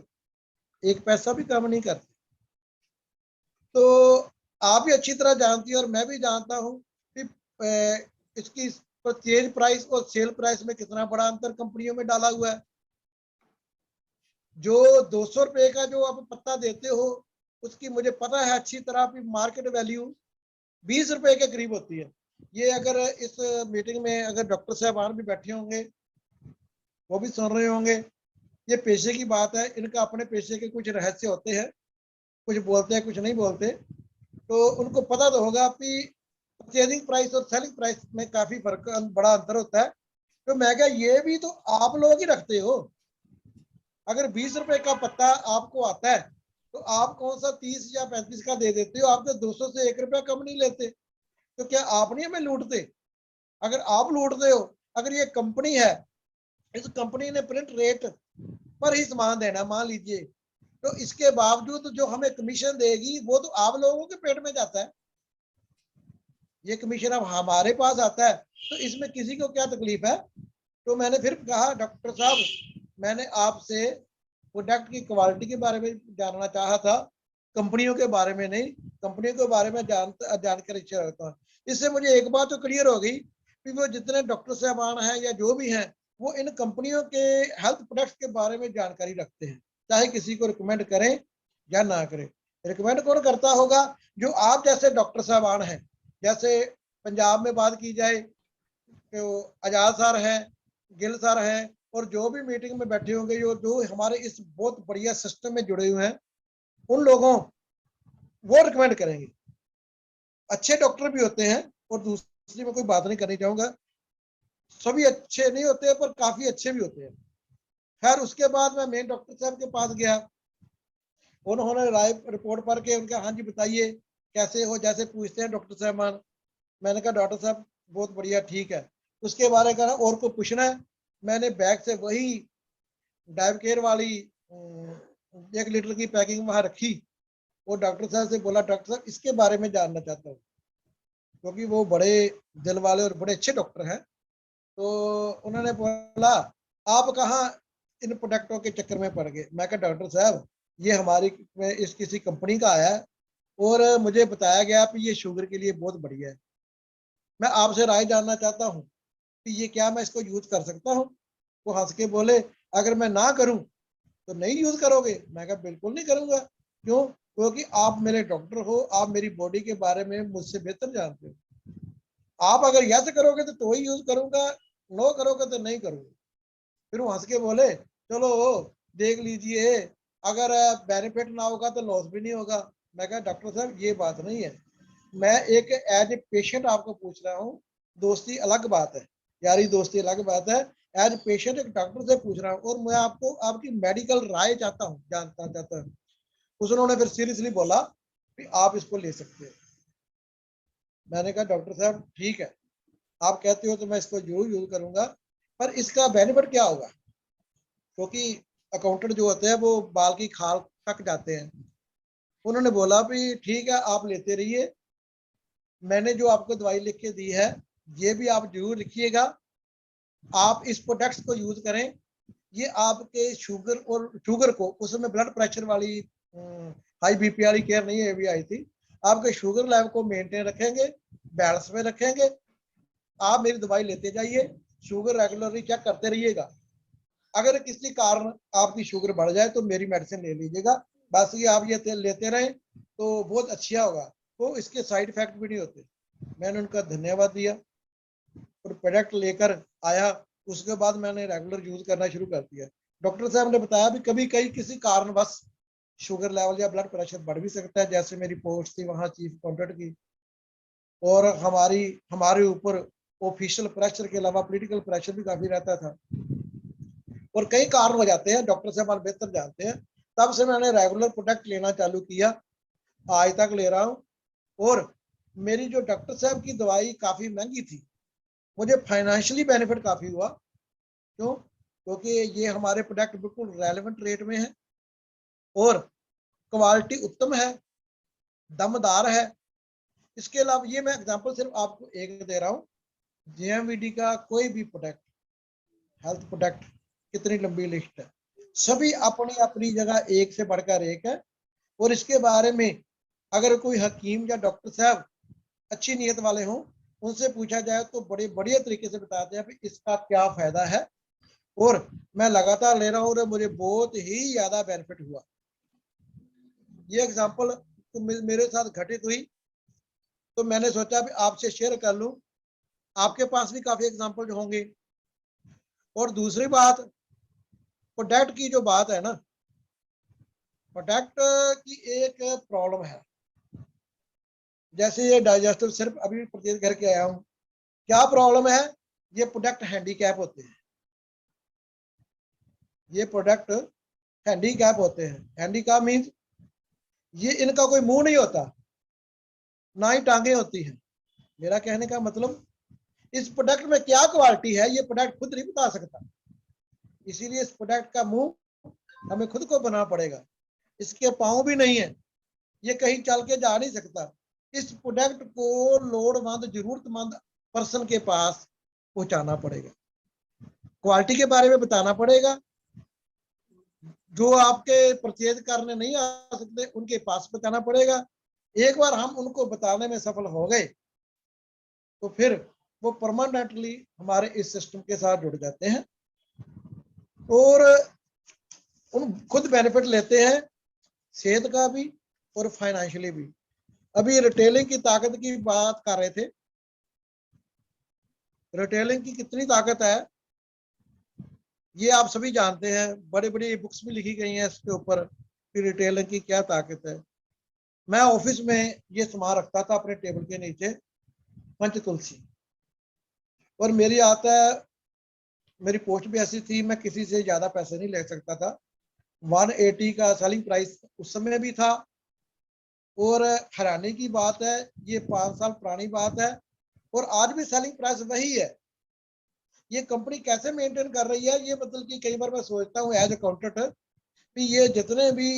एक पैसा भी कम नहीं करते। तो आप भी अच्छी तरह जानती हैं और मैं भी जानता हूँ कि इसकी परचेज प्राइस और सेल प्राइस में कितना बड़ा अंतर कंपनियों में डाला हुआ है। जो 200 रुपए का जो आप पत्ता देते हो, उसकी मुझे पता है अच्छी तरह की मार्केट वैल्यू 20 रुपए के करीब होती है। ये अगर इस मीटिंग में अगर डॉक्टर साहबान भी बैठे होंगे, वो भी सुन रहे होंगे। ये पेशे की बात है, इनका अपने पेशे के कुछ रहस्य होते हैं, कुछ बोलते हैं कुछ नहीं बोलते, तो उनको पता तो होगा कि परचेजिंग प्राइस और सेलिंग प्राइस में काफी फर्क, बड़ा अंतर होता है। तो मैं क्या, ये भी तो आप लोग ही रखते हो। अगर 20 रुपए का पत्ता आपको आता है तो आप कौन सा 30 या 35 का दे देते हो? आप तो 200 से 1 रुपया कम नहीं लेते। तो क्या आप नहीं हमें लूटते? अगर आप लूटते हो, अगर ये कंपनी है, इस कंपनी ने प्रिंट रेट पर ही सामान देना मान लीजिए, तो इसके बावजूद जो हमें कमीशन देगी वो तो आप लोगों के पेट में जाता है। ये कमीशन अब हमारे पास आता है, तो इसमें किसी को क्या तकलीफ है? तो मैंने फिर कहा, डॉक्टर साहब, मैंने आपसे प्रोडक्ट की क्वालिटी के बारे में जानना चाहा था, कंपनियों के बारे में नहीं। कंपनियों के बारे में जानकारी चाहता हूँ। इससे मुझे एक बात तो क्लियर हो गई कि वो जितने डॉक्टर साहबान हैं या जो भी हैं, वो इन कंपनियों के हेल्थ प्रोडक्ट्स के बारे में जानकारी रखते हैं, चाहे किसी को रिकमेंड करें या ना करें। रिकमेंड कौन करता होगा? जो आप जैसे डॉक्टर साहबान हैं। जैसे पंजाब में बात की जाए तो आजाद सर हैं, गिल सर हैं, और जो भी मीटिंग में बैठे होंगे, जो हमारे इस बहुत बढ़िया सिस्टम में जुड़े हुए हैं, उन लोगों वो रिकमेंड करेंगे। अच्छे डॉक्टर भी होते हैं, और दूसरी मैं कोई बात नहीं करनी चाहूंगा, सभी अच्छे नहीं होते पर काफी अच्छे भी होते हैं। खैर, उसके बाद मैं मेन डॉक्टर साहब के पास गया। उन्होंने राय रिपोर्ट पढ़ के उनका, हाँ जी बताइए कैसे हो, जैसे पूछते हैं डॉक्टर साहब। मैंने कहा डॉक्टर साहब बहुत बढ़िया, ठीक है। उसके बारे में और को पूछना है। मैंने बैग से वही डाइव केयर वाली 1 लीटर की पैकिंग वहां रखी, और डॉक्टर साहब से बोला, डॉक्टर साहब इसके बारे में जानना चाहता हूँ, क्योंकि वो बड़े दिल वाले और बड़े अच्छे डॉक्टर हैं। तो उन्होंने बोला, आप कहाँ इन प्रोडक्टों के चक्कर में पड़ गए? मैं कहा डॉक्टर साहब, ये हमारी इस किसी कंपनी का आया है और मुझे बताया गया कि ये शुगर के लिए बहुत बढ़िया है। मैं आपसे राय जानना चाहता हूँ कि ये क्या मैं इसको यूज कर सकता हूँ? वो हंस के बोले, अगर मैं ना करूं तो नहीं यूज करोगे? मैं कहा बिल्कुल नहीं करूंगा। क्यों? क्योंकि आप मेरे डॉक्टर हो, आप मेरी बॉडी के बारे में मुझसे बेहतर जानते हो। आप अगर यस करोगे तो ही यूज करूंगा, नो करोगे तो नहीं करूंगा। फिर वो हंस के बोले, चलो देख लीजिए, अगर बेनिफिट ना होगा तो लॉस भी नहीं होगा। मैं कहा डॉक्टर साहब ये बात नहीं है, मैं एक एज ए पेशेंट आपको पूछ रहा हूँ। दोस्ती अलग बात है, यारी दोस्ती अलग बात है। एज पेशेंट एक डॉक्टर से पूछ रहा हूँ, और मैं आपको आपकी मेडिकल राय चाहता हूँ, जानना चाहता हूँ। उसने फिर सीरियसली बोला कि आप इसको ले सकते हैं। मैंने कहा डॉक्टर साहब ठीक है, आप कहते हो तो मैं इसको जरूर यूज करूंगा, पर इसका बेनिफिट क्या होगा? क्योंकि अकाउंटेंट जो होते हैं वो बाल की खाल तक जाते हैं। उन्होंने बोला भी ठीक है, आप लेते रहिए, मैंने जो आपको दवाई लिख के दी है ये भी आप जरूर लिखिएगा, आप इस प्रोडक्ट्स को यूज करें। ये आपके शुगर को, उसमें ब्लड प्रेशर वाली हाई बीपी वाली केयर नहीं है, भी आई थी, आपके शुगर लेवल को मेंटेन रखेंगे, बैलेंस में रखेंगे। आप मेरी दवाई लेते जाइए, शुगर रेगुलरली चेक करते रहिएगा। अगर किसी कारण आपकी शुगर बढ़ जाए तो मेरी मेडिसिन ले लीजिएगा, बस ये आप ये तेल लेते रहें तो बहुत अच्छा होगा, तो इसके साइड इफेक्ट भी नहीं होते। मैंने उनका धन्यवाद दिया और प्रोडक्ट लेकर आया। उसके बाद मैंने रेगुलर यूज करना शुरू कर दिया। डॉक्टर साहब ने बताया भी कभी कहीं किसी कारणवश शुगर लेवल या ब्लड प्रेशर बढ़ भी सकता है, जैसे मेरी पोस्ट थी वहां चीफ अकाउंटेंट की, और हमारे ऊपर ऑफिशियल प्रेशर के अलावा पॉलिटिकल प्रेशर भी काफी रहता था, और कई कारण हो जाते हैं, डॉक्टर साहब बेहतर जानते हैं। तब से मैंने रेगुलर प्रोडक्ट लेना चालू किया, आज तक ले रहा हूँ। और मेरी जो डॉक्टर साहब की दवाई काफी महंगी थी, मुझे फाइनेंशियली बेनिफिट काफी हुआ। क्यों? क्योंकि ये हमारे प्रोडक्ट बिल्कुल रेलेवेंट रेट में है, और क्वालिटी उत्तम है, दमदार है। इसके अलावा ये मैं एग्जांपल सिर्फ आपको एक दे रहा हूँ, जेएमवीडी का कोई भी प्रोडक्ट, हेल्थ प्रोडक्ट, कितनी लंबी लिस्ट है, सभी अपनी अपनी जगह एक से बढ़कर एक है। और इसके बारे में अगर कोई हकीम या डॉक्टर साहब अच्छी नीयत वाले हों, उनसे पूछा जाए तो बड़े बढ़िया तरीके से बताते हैं कि इसका क्या फायदा है, और मैं लगातार ले रहा हूँ और मुझे बहुत ही ज्यादा बेनिफिट हुआ। ये एग्जांपल तो मेरे साथ घटित हुई, तो मैंने सोचा भी आपसे शेयर कर लूं। आपके पास भी काफी एग्जांपल होंगे। और दूसरी बात, प्रोडक्ट की जो बात है ना, प्रोडक्ट की एक प्रॉब्लम है। जैसे ये डाइजेस्टिव सिर्फ अभी परचेज करके आया हूँ, क्या प्रॉब्लम है? ये प्रोडक्ट हैंडीकैप होते हैं। ये प्रोडक्ट हैंडीकैप होते हैं। हैंडीकैप मीन्स ये इनका कोई मुंह नहीं होता, ना ही टांगे होती हैं। मेरा कहने का मतलब, इस प्रोडक्ट में क्या क्वालिटी है ये प्रोडक्ट खुद नहीं बता सकता, इसीलिए इस प्रोडक्ट का मुंह हमें खुद को बनाना पड़ेगा। इसके पाँव भी नहीं है, ये कहीं चल के जा नहीं सकता। इस प्रोडक्ट को लोड़वंद जरूरतमंद पर्सन के पास पहुंचाना पड़ेगा, क्वालिटी के बारे में बताना पड़ेगा। जो आपके परचेज करने नहीं आ सकते उनके पास बताना पड़ेगा। एक बार हम उनको बताने में सफल हो गए तो फिर वो परमानेंटली हमारे इस सिस्टम के साथ जुड़ जाते हैं और उन खुद बेनिफिट लेते हैं, सेहत का भी और फाइनेंशियली भी। अभी रिटेलिंग की ताकत की बात कर रहे थे। रिटेलिंग की कितनी ताकत है ये आप सभी जानते हैं, बड़ी बड़ी बुक्स भी लिखी गई हैं इसके ऊपर कि रिटेलिंग की क्या ताकत है। मैं ऑफिस में ये सामान रखता था अपने टेबल के नीचे, पंच तुलसी, और मेरी आता है, मेरी पोस्ट भी ऐसी थी, मैं किसी से ज्यादा पैसे नहीं ले सकता था। 180 का सेलिंग प्राइस उस समय भी था। और हैरानी की बात है, ये 5 साल पुरानी बात है और आज भी सेलिंग प्राइस वही है। ये कंपनी कैसे मेंटेन कर रही है, ये मतलब कि कई बार मैं सोचता हूँ एज अकाउंटेंट कि ये जितने भी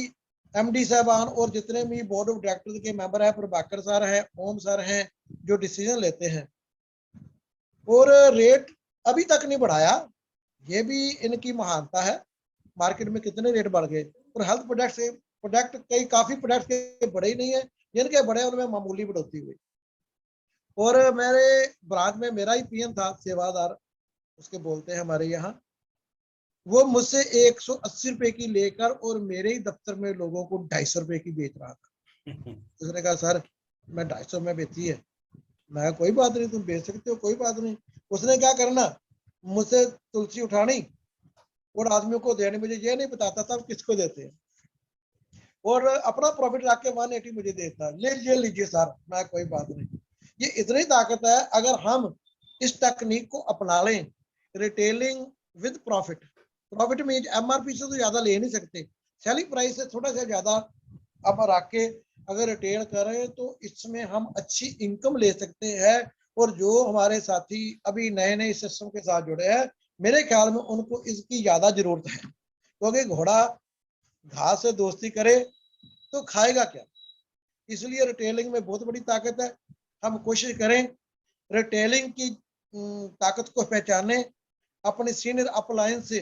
एमडी साहबान और जितने भी बोर्ड ऑफ डायरेक्टर के मेंबर है, प्रभाकर सर हैं, ओम सर हैं, जो डिसीजन लेते हैं, और रेट अभी तक नहीं बढ़ाया, ये भी इनकी महानता है। मार्केट में कितने रेट बढ़ गए, और हेल्थ प्रोडक्ट कई काफी प्रोडक्ट के बड़े ही नहीं है, जिनके बड़े उनमें मामूली बढ़ोतरी हुई। और मेरे ब्रांच में मेरा ही पीएन था, सेवादार उसके बोलते हैं हमारे यहाँ, वो मुझसे 180 रुपए की लेकर और मेरे ही दफ्तर में लोगों को 250 रुपए की बेच रहा था। उसने कहा सर मैं 250 में बेची है। मैं कोई बात नहीं, तुम बेच सकते हो, कोई बात नहीं। उसने क्या करना, मुझसे तुलसी उठानी और आदमियों को देनी। मुझे ये नहीं बताता था किसको देते हैं, और अपना प्रॉफिट रख के 180 मुझे देता, ले लीजिए सर, मैं कोई बात नहीं। ये इतनी ताकत है, अगर हम इस तकनीक को अपना लें, retailing with profit. Profit mean MRP से तो ज्यादा ले नहीं सकते, सेलिंग प्राइस से थोड़ा सा ज्यादा अब रख के अगर रिटेल करें तो इसमें हम अच्छी इनकम ले सकते हैं। और जो हमारे साथी अभी नए नए सिस्टम के साथ जुड़े हैं, मेरे ख्याल में उनको इसकी ज्यादा जरूरत है, क्योंकि घोड़ा घास से दोस्ती करे तो खाएगा क्या। इसलिए रिटेलिंग में बहुत बड़ी ताकत है। हम कोशिश करें रिटेलिंग की ताकत को पहचानें, अपने सीनियर अपलाइन से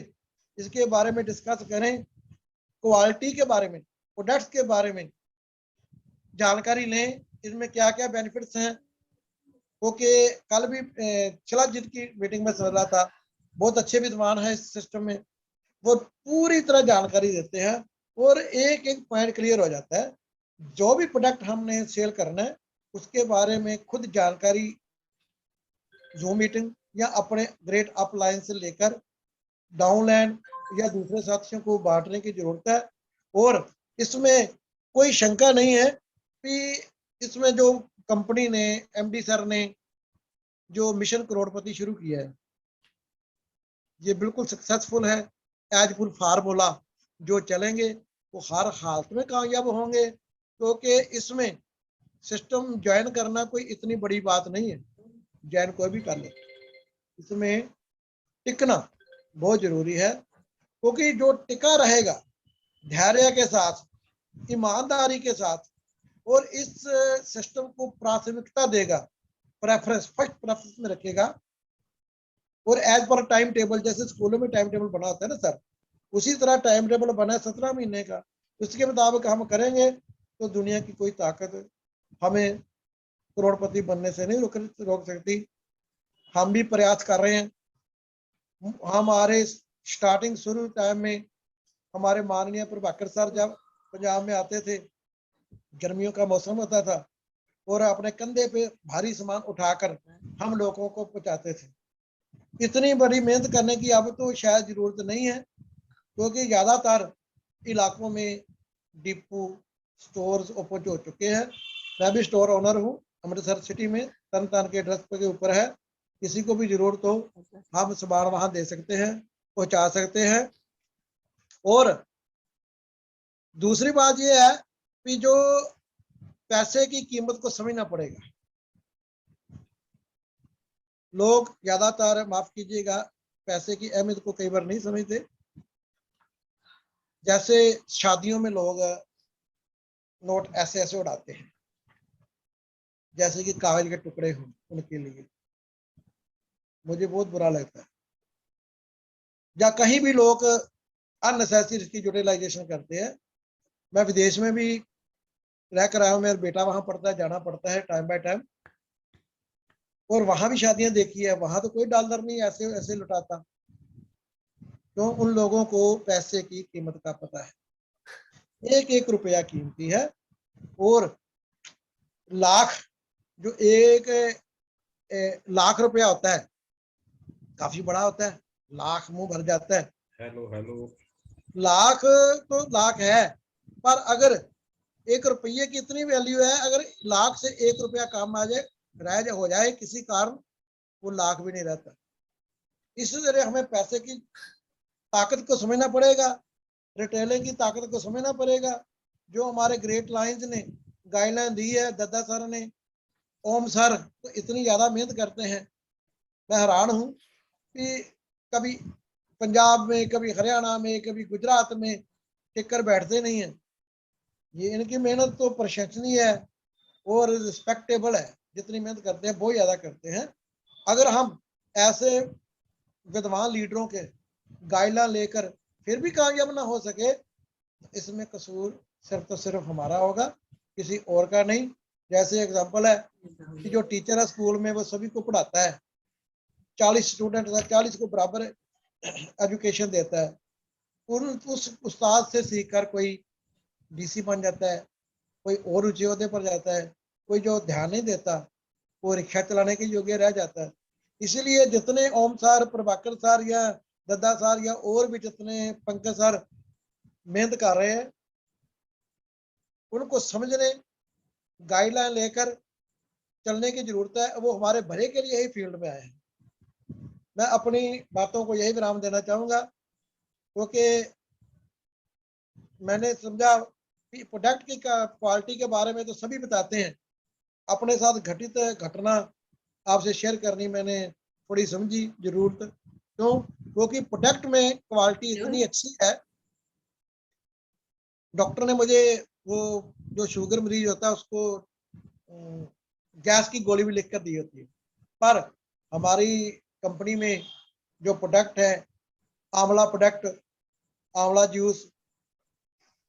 इसके बारे में डिस्कस करें, क्वालिटी के बारे में, प्रोडक्ट्स के बारे में जानकारी लें, इसमें क्या क्या बेनिफिट्स हैं। ओके, कल भी शिलाजीत की मीटिंग में सुन रहा था, बहुत अच्छे विद्वान है इस सिस्टम में, वो पूरी तरह जानकारी देते हैं और एक एक पॉइंट क्लियर हो जाता है। जो भी प्रोडक्ट हमने सेल करना है उसके बारे में खुद जानकारी जूम मीटिंग या अपने ग्रेट अपलाइन से लेकर डाउनलाइन या दूसरे साथियों को बांटने की जरूरत है। और इसमें कोई शंका नहीं है कि इसमें जो कंपनी ने, एमडी सर ने जो मिशन करोड़पति शुरू किया है, ये बिल्कुल सक्सेसफुल है। एज पर फार्मूला जो चलेंगे वो हर हालत में कामयाब होंगे, क्योंकि इसमें सिस्टम ज्वाइन करना कोई इतनी बड़ी बात नहीं है, ज्वाइन कोई भी कर ले। इसमें टिकना बहुत जरूरी है, क्योंकि जो टिका रहेगा धैर्य के साथ, ईमानदारी के साथ, और इस सिस्टम को प्राथमिकता देगा, प्रेफरेंस फर्स्ट प्रेफरेंस में रखेगा, और एज पर टाइम टेबल, जैसे स्कूलों में टाइम टेबल बना होता है ना सर, उसी तरह टाइम टेबल बना है 17 महीने का, उसके मुताबिक हम करेंगे तो दुनिया की कोई ताकत हमें करोड़पति बनने से नहीं रोक सकती। हम भी प्रयास कर रहे हैं। हमारे स्टार्टिंग शुरू टाइम में हमारे माननीय प्रभाकर सर जब पंजाब में आते थे, गर्मियों का मौसम होता था, और अपने कंधे पे भारी सामान उठाकर हम लोगों को पहुंचाते थे। इतनी बड़ी मेहनत करने की अब तो शायद जरूरत नहीं है, क्योंकि ज्यादातर इलाकों में डिपो स्टोर्स ओपन हो चुके हैं। मैं भी स्टोर ओनर हूँ अमृतसर सिटी में, तरन के एड्रेस के ऊपर है। किसी को भी जरूरत हो हम सामान वहां दे सकते हैं, पहुंचा सकते हैं। और दूसरी बात यह है कि जो पैसे की कीमत को समझना पड़ेगा। लोग ज्यादातर, माफ कीजिएगा, पैसे की अहमियत को कई बार नहीं समझते। जैसे शादियों में लोग नोट ऐसे ऐसे उड़ाते हैं जैसे कि कागज के टुकड़े हों, उनके लिए मुझे बहुत बुरा लगता है। या कहीं भी लोग अननेसेसरी इसकी यूटिलाइजेशन करते हैं। मैं विदेश में भी रह कर आया हूँ, मेरा बेटा वहां पढ़ता है, जाना पड़ता है टाइम बाय टाइम, और वहां भी शादियां देखी है। वहां तो कोई डॉलर नहीं ऐसे ऐसे लुटाता, तो उन लोगों को पैसे की कीमत का पता है। एक एक रुपया कीमती है। और लाख, जो एक लाख रुपया होता है काफी बड़ा होता है, लाख मुंह भर जाता है। हेलो लाख तो लाख है, पर अगर एक रुपये की इतनी वैल्यू है, अगर लाख से एक रुपया काम आ जाए, रह हो जाए किसी कारण, वो लाख भी नहीं रहता। इसी तरह हमें पैसे की ताकत को समझना पड़ेगा, रिटेलिंग की ताकत को समझना पड़ेगा। जो हमारे ग्रेट लाइंस ने गाइडलाइन दी है, दद्दा सर ने, ओम सर तो इतनी ज्यादा मेहनत करते हैं। मैं हैरान हूं कि कभी पंजाब में, कभी हरियाणा में, कभी गुजरात में टिककर बैठते नहीं है। ये इनकी मेहनत तो प्रशंसनीय है और रिस्पेक्टेबल है। जितनी मेहनत करते हैं बहुत ज्यादा करते हैं। अगर हम ऐसे विद्वान लीडरों के गाइडलाइन लेकर फिर भी कामयाब ना हो सके, तो इसमें कसूर सिर्फ तो सिर्फ हमारा होगा, किसी और का नहीं। जैसे एग्जांपल है कि जो टीचर है स्कूल में, वो सभी को पढ़ाता है, 40 स्टूडेंट है, 40 को बराबर एजुकेशन देता है। उस उस्ताद से सीखकर कोई डीसी बन जाता है, कोई और ऊंचे ओहदे पर जाता है, कोई जो ध्यान नहीं देता वो रिक्शा चलाने के योग्य रह जाता है। इसीलिए जितने ओम सर, प्रभाकर सर या दद्दा सर या और भी जितने पंकज सर मेहनत कर रहे हैं, उनको समझने, गाइडलाइन लेकर चलने की जरूरत है। वो हमारे भले के लिए ही फील्ड में आए हैं। मैं अपनी बातों को यही विराम देना चाहूंगा, क्योंकि मैंने समझा कि प्रोडक्ट की क्वालिटी के बारे में तो सभी बताते हैं, अपने साथ घटित घटना आपसे शेयर करनी मैंने थोड़ी समझी जरूरत। क्यों? क्योंकि प्रोडक्ट में क्वालिटी इतनी अच्छी है। डॉक्टर ने मुझे वो जो शुगर मरीज होता है उसको गैस की गोली भी लिख कर दी होती है, पर हमारी कंपनी में जो प्रोडक्ट है, आंवला प्रोडक्ट, आंवला जूस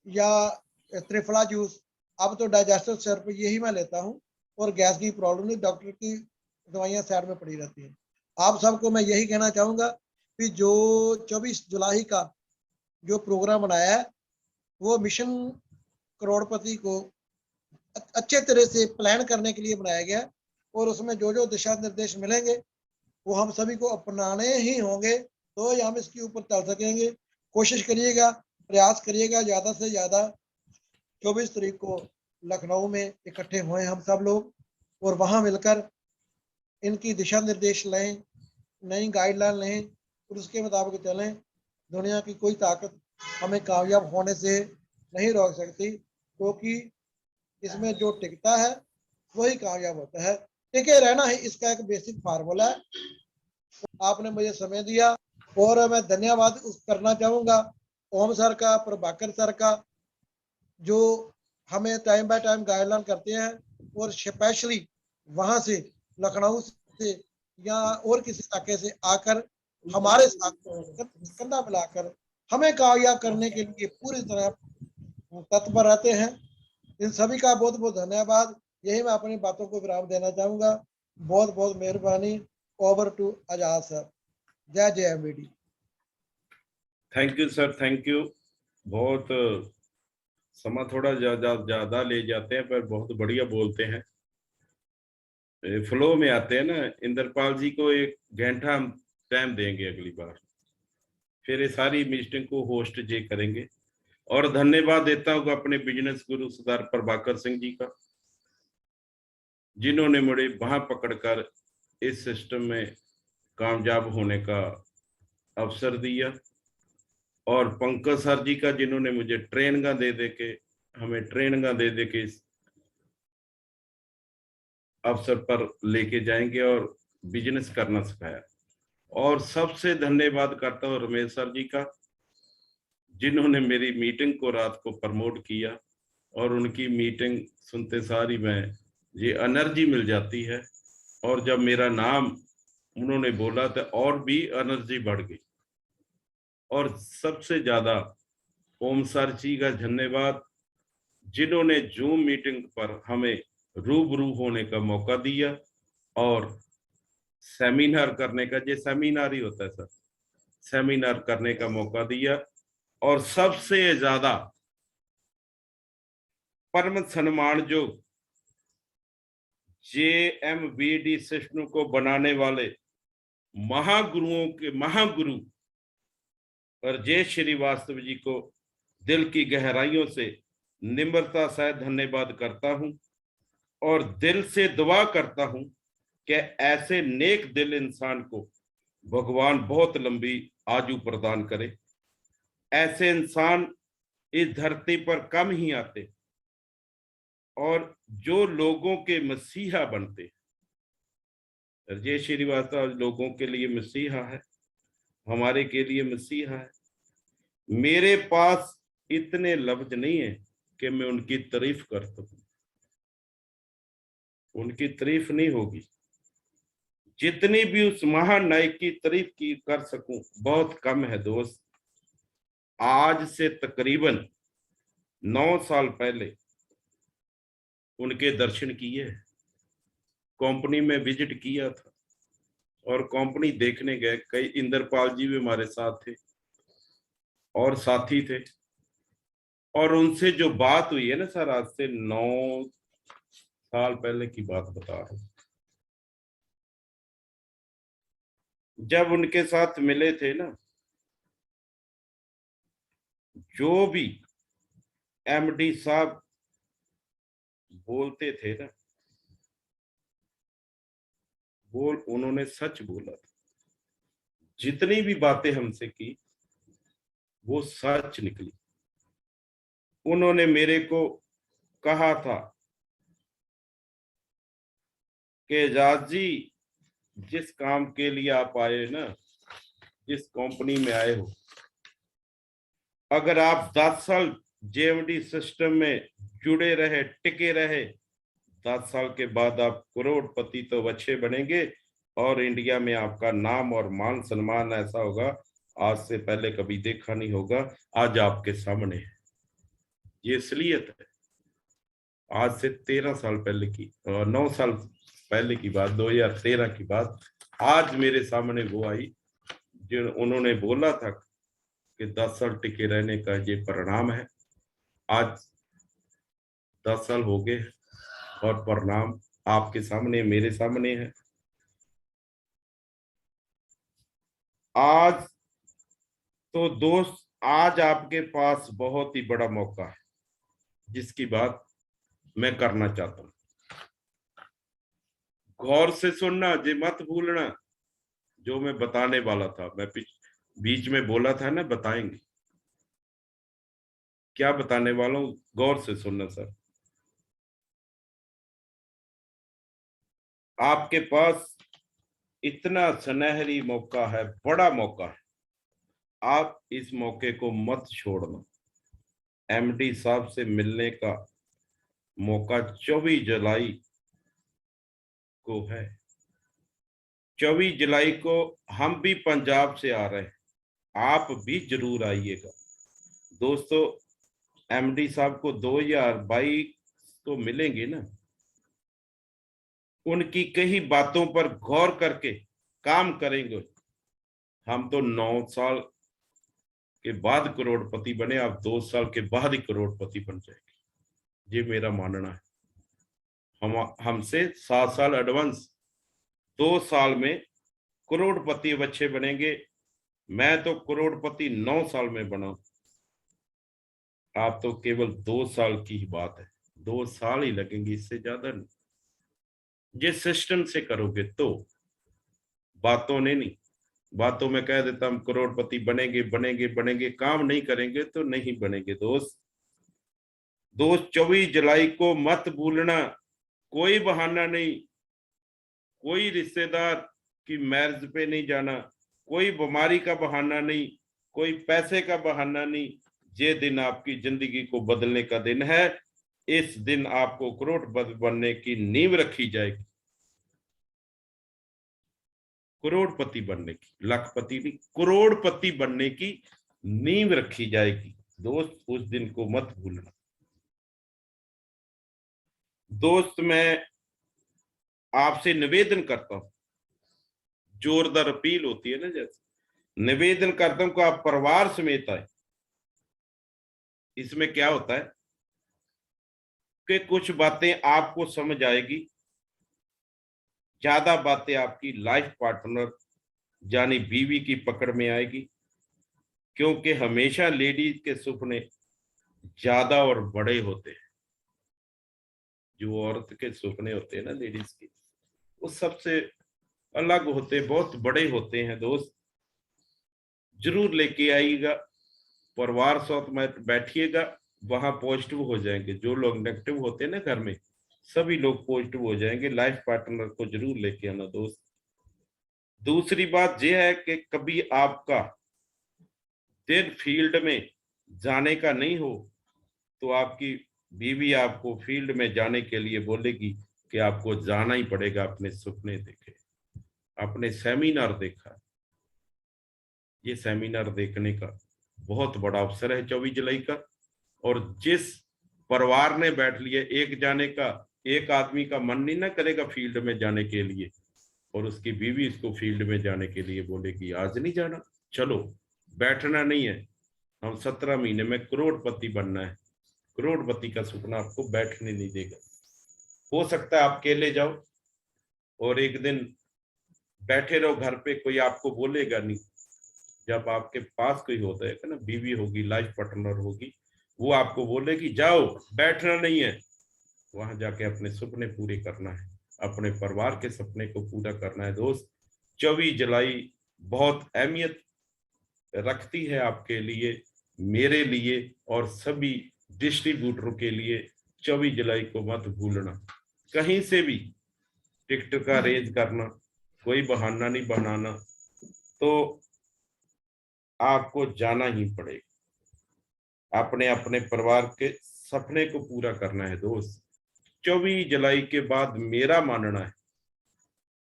या त्रिफला जूस, अब तो डाइजेस्टिव सिरप यही मैं लेता हूँ, और गैस की प्रॉब्लम नहीं, डॉक्टर की दवाइयाँ साइड में पड़ी रहती हैं। आप सबको मैं यही कहना चाहूँगा कि जो 24 जुलाई का जो प्रोग्राम बनाया है, वो मिशन करोड़पति को अच्छे तरह से प्लान करने के लिए बनाया गया, और उसमें जो जो दिशा निर्देश मिलेंगे वो हम सभी को अपनाने ही होंगे, तो हम इसके ऊपर चल सकेंगे। कोशिश करिएगा, प्रयास करिएगा, ज़्यादा से ज़्यादा 24 तारीख को लखनऊ में इकट्ठे हुए हम सब लोग, और वहाँ मिलकर इनकी दिशा निर्देश लें, नई गाइडलाइन लें और उसके मुताबिक चलें। दुनिया की कोई ताकत हमें कामयाब होने से नहीं रोक सकती, क्योंकि इसमें जो टिकता है वही कामयाब होता है। टिके रहना ही इसका एक बेसिक फार्मूला है। आपने मुझे समय दिया, और मैं धन्यवाद करना चाहूँगा ओम सर का, प्रभाकर सर का, जो हमें टाइम बाय टाइम गाइडलाइन करते हैं, और स्पेशली वहाँ से लखनऊ से या और किसी इलाके से आकर हमारे साथ कंधा मिलाकर हमें कामयाब करने के लिए पूरी तरह तत्पर रहते हैं। इन सभी का बहुत बहुत धन्यवाद। यही मैं अपनी बातों को विराम देना चाहूंगा। बहुत बहुत मेहरबानी। Over to Azad sir. जय जय MVD. Thank you sir, thank you. बहुत समा थोड़ा ज्यादा ले जाते हैं पर बहुत बढ़िया बोलते हैं, फ्लो में आते हैं ना। इंद्रपाल जी को 1 घंटा हम टाइम देंगे अगली बार, फिर ये सारी मीटिंग को होस्ट जे करेंगे। और धन्यवाद देता हूँ अपने बिजनेस गुरु सरदार प्रभाकर सिंह जी का, जिन्होंने मुझे वहां पकड़कर इस सिस्टम में कामयाब होने का अवसर दिया, और पंकज सर जी का, जिन्होंने मुझे हमें ट्रेनिंग दे के इस अवसर पर लेके जाएंगे और बिजनेस करना सिखाया। और सबसे धन्यवाद करता हूँ रमेश सर जी का, जिन्होंने मेरी मीटिंग को रात को प्रमोट किया, और उनकी मीटिंग सुनते सारी में ये एनर्जी मिल जाती है, और जब मेरा नाम उन्होंने बोला तो और भी एनर्जी बढ़ गई। और सबसे ज्यादा ओम सर जी का धन्यवाद, जिन्होंने जूम मीटिंग पर हमें रूबरू होने का मौका दिया और सेमिनार करने का, ये सेमिनार ही होता है सर, सेमिनार करने का मौका दिया। और सबसे ज्यादा परम सम्मान जो JMVD सिस्टम को बनाने वाले महागुरुओं के महागुरु और जय श्रीवास्तव जी को दिल की गहराइयों से निम्रता से धन्यवाद करता हूं, और दिल से दुआ करता हूं कि ऐसे नेक दिल इंसान को भगवान बहुत लंबी आयु प्रदान करे। ऐसे इंसान इस धरती पर कम ही आते, और जो लोगों के मसीहा बनते। जय श्रीवास्तव लोगों के लिए मसीहा है, हमारे के लिए मसीहा है। मेरे पास इतने लफ्ज नहीं है कि मैं उनकी तारीफ कर सकूं, उनकी तारीफ नहीं होगी। जितनी भी उस महान नायक की तारीफ की कर सकूं बहुत कम है दोस्त। आज से तकरीबन 9 साल पहले उनके दर्शन किए, कंपनी में विजिट किया था, और कंपनी देखने गए। कई इंद्रपाल जी भी हमारे साथ थे और साथी थे, और उनसे जो बात हुई है ना सर, आज से 9 साल पहले की बात बता रहा हूं, जब उनके साथ मिले थे ना, जो भी MD साहब बोलते थे ना, उन्होंने सच बोला था। जितनी भी बातें हमसे की वो सच निकली। उन्होंने मेरे को कहा था कि एजाज जी, जिस काम के लिए आप आए ना, जिस कंपनी में आए हो, अगर आप 10 साल JMD सिस्टम में जुड़े रहे, टिके रहे, 10 साल के बाद आप करोड़पति तो अच्छे बनेंगे, और इंडिया में आपका नाम और मान सम्मान ऐसा होगा आज से पहले कभी देखा नहीं होगा। आज आपके सामने है, ये असलियत है। आज से 13 साल पहले की, 9 साल पहले की बात, 2013 की बात, आज मेरे सामने वो आई जो उन्होंने बोला था कि 10 साल टिके रहने का ये परिणाम है। आज 10 साल हो गए और परिणाम आपके सामने, मेरे सामने है। आज तो दोस्त, आज आपके पास बहुत ही बड़ा मौका है, जिसकी बात मैं करना चाहता हूं। गौर से सुनना, जे मत भूलना जो मैं बताने वाला था। मैं बीच में बोला था ना बताएंगे, क्या बताने वाला हूं, गौर से सुनना सर। आपके पास इतना सुनहरी मौका है, बड़ा मौका है, आप इस मौके को मत छोड़ना। MD साहब से मिलने का मौका 24 जुलाई को है। 24 जुलाई को हम भी पंजाब से आ रहे हैं, आप भी जरूर आइएगा दोस्तों। MD साहब को 2022 तो मिलेंगे ना। उनकी कई बातों पर गौर करके काम करेंगे। हम तो 9 साल के बाद करोड़पति बने, आप 2 साल के बाद ही करोड़पति बन जाएंगे, ये मेरा मानना है। हमसे 7 साल एडवांस, 2 साल में करोड़पति बच्चे बनेंगे। मैं तो करोड़पति 9 साल में बना, आप तो केवल 2 साल की ही बात है, 2 साल ही लगेंगे, इससे ज्यादा नहीं। जिस सिस्टम से करोगे तो, बातों ने नहीं। बातों में कह देता हम करोड़पति बनेंगे बनेंगे बनेंगे, काम नहीं करेंगे तो नहीं बनेंगे। दोस्त 24 जुलाई को मत भूलना, कोई बहाना नहीं, कोई रिश्तेदार की मैरिज पे नहीं जाना, कोई बीमारी का बहाना नहीं, कोई पैसे का बहाना नहीं। ये दिन आपकी जिंदगी को बदलने का दिन है। इस दिन आपको करोड़पति बनने की नींव रखी जाएगी, करोड़पति बनने की, लाखपति नहीं, करोड़पति बनने की नींव रखी जाएगी। दोस्त उस दिन को मत भूलना। दोस्त मैं आपसे निवेदन करता हूं, जोरदार अपील होती है ना, जैसे निवेदन करता हूं कि आप परिवार समेत आए। इसमें क्या होता है कि कुछ बातें आपको समझ आएगी, ज्यादा बातें आपकी लाइफ पार्टनर यानी बीवी की पकड़ में आएगी, क्योंकि हमेशा लेडीज के सपने ज्यादा और बड़े होते हैं। जो औरत के सपने होते हैं ना लेडीज के, वो सबसे अलग होते, बहुत बड़े होते हैं। दोस्त जरूर लेके आइएगा, परिवार साथ में बैठिएगा, वहां पॉजिटिव हो जाएंगे। जो लोग नेगेटिव होते हैं ना घर में, सभी लोग पॉजिटिव हो जाएंगे। लाइफ पार्टनर को जरूर लेके आना दोस्त। दूसरी बात यह है कि कभी आपका दिन फील्ड में जाने का नहीं हो तो आपकी बीवी आपको फील्ड में जाने के लिए बोलेगी कि आपको जाना ही पड़ेगा। अपने सपने देखे, अपने सेमिनार देखा, ये सेमिनार देखने का बहुत बड़ा अवसर है 24 जुलाई का। और जिस परिवार ने बैठ लिया एक जाने का, एक आदमी का मन नहीं ना करेगा फील्ड में जाने के लिए, और उसकी बीवी इसको फील्ड में जाने के लिए बोलेगी आज नहीं जाना, चलो। बैठना नहीं है, हम 17 महीने में करोड़पति बनना है। करोड़पति का सपना आपको बैठने नहीं देगा। हो सकता है आप अकेले जाओ और एक दिन बैठे रहो घर पे, कोई आपको बोलेगा नहीं। जब आपके पास कोई होता है ना, बीवी होगी, लाइफ पार्टनर होगी, वो आपको बोलेगी जाओ, बैठना नहीं है, वहां जाके अपने सपने पूरे करना है, अपने परिवार के सपने को पूरा करना है। दोस्त 24 जुलाई बहुत अहमियत रखती है आपके लिए, मेरे लिए और सभी डिस्ट्रीब्यूटरों के लिए। 24 जुलाई को मत भूलना। कहीं से भी टिकट का अरेंज करना, कोई बहाना नहीं बनाना, तो आपको जाना ही पड़ेगा। अपने अपने परिवार के सपने को पूरा करना है दोस्त। 24 जुलाई के बाद मेरा मानना है,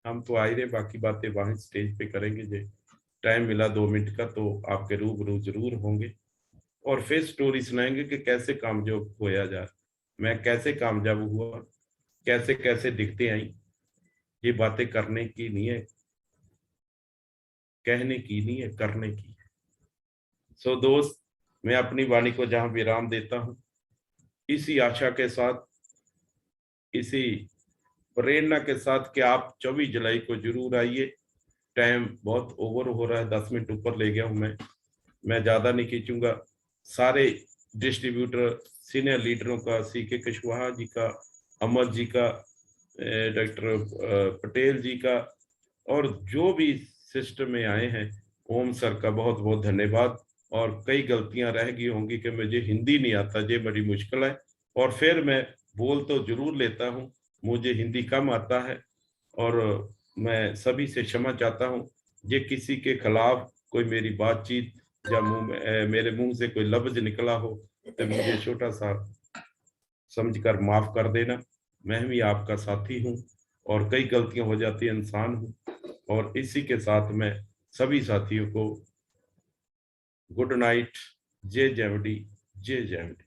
हम तो आए रहे, बाकी बातें वहां स्टेज पे करेंगे। जे टाइम मिला 2 मिनट का तो आपके रूबरू जरूर होंगे और फिर स्टोरी सुनाएंगे कि कैसे कामयाब होया जाए, मैं कैसे कामयाब हुआ, कैसे कैसे दिखते आई। ये बातें करने की नहीं है, कहने की नहीं है, करने की है। सो दोस्त मैं अपनी वाणी को जहां विराम देता हूं, इसी आशा के साथ, इसी प्रेरणा के साथ कि आप 24 जुलाई को जरूर आइए। टाइम बहुत ओवर हो रहा है, 10 मिनट ऊपर ले गया हूं मैं ज्यादा नहीं खींचूंगा। सारे डिस्ट्रीब्यूटर सीनियर लीडरों का, CK कुशवाहा जी का, अमर जी का, डॉक्टर पटेल जी का, और जो भी सिस्टम में आए हैं, ओम सर का बहुत बहुत धन्यवाद। और कई गलतियां रह गई होंगी कि मुझे हिंदी नहीं आता, ये बड़ी मुश्किल है, और फिर मैं बोल तो जरूर लेता हूं, मुझे हिंदी कम आता है और मैं सभी से क्षमा चाहता हूं। ये किसी के खिलाफ कोई मेरी बातचीत या मेरे मुंह से कोई लफ्ज निकला हो तो मुझे छोटा सा समझकर माफ कर देना। मैं भी आपका साथी हूं और कई गलतियां हो जाती है, इंसान हूं। और इसी के साथ मैं सभी साथियों को गुड नाइट, जय जयवडी, जय जयवडी।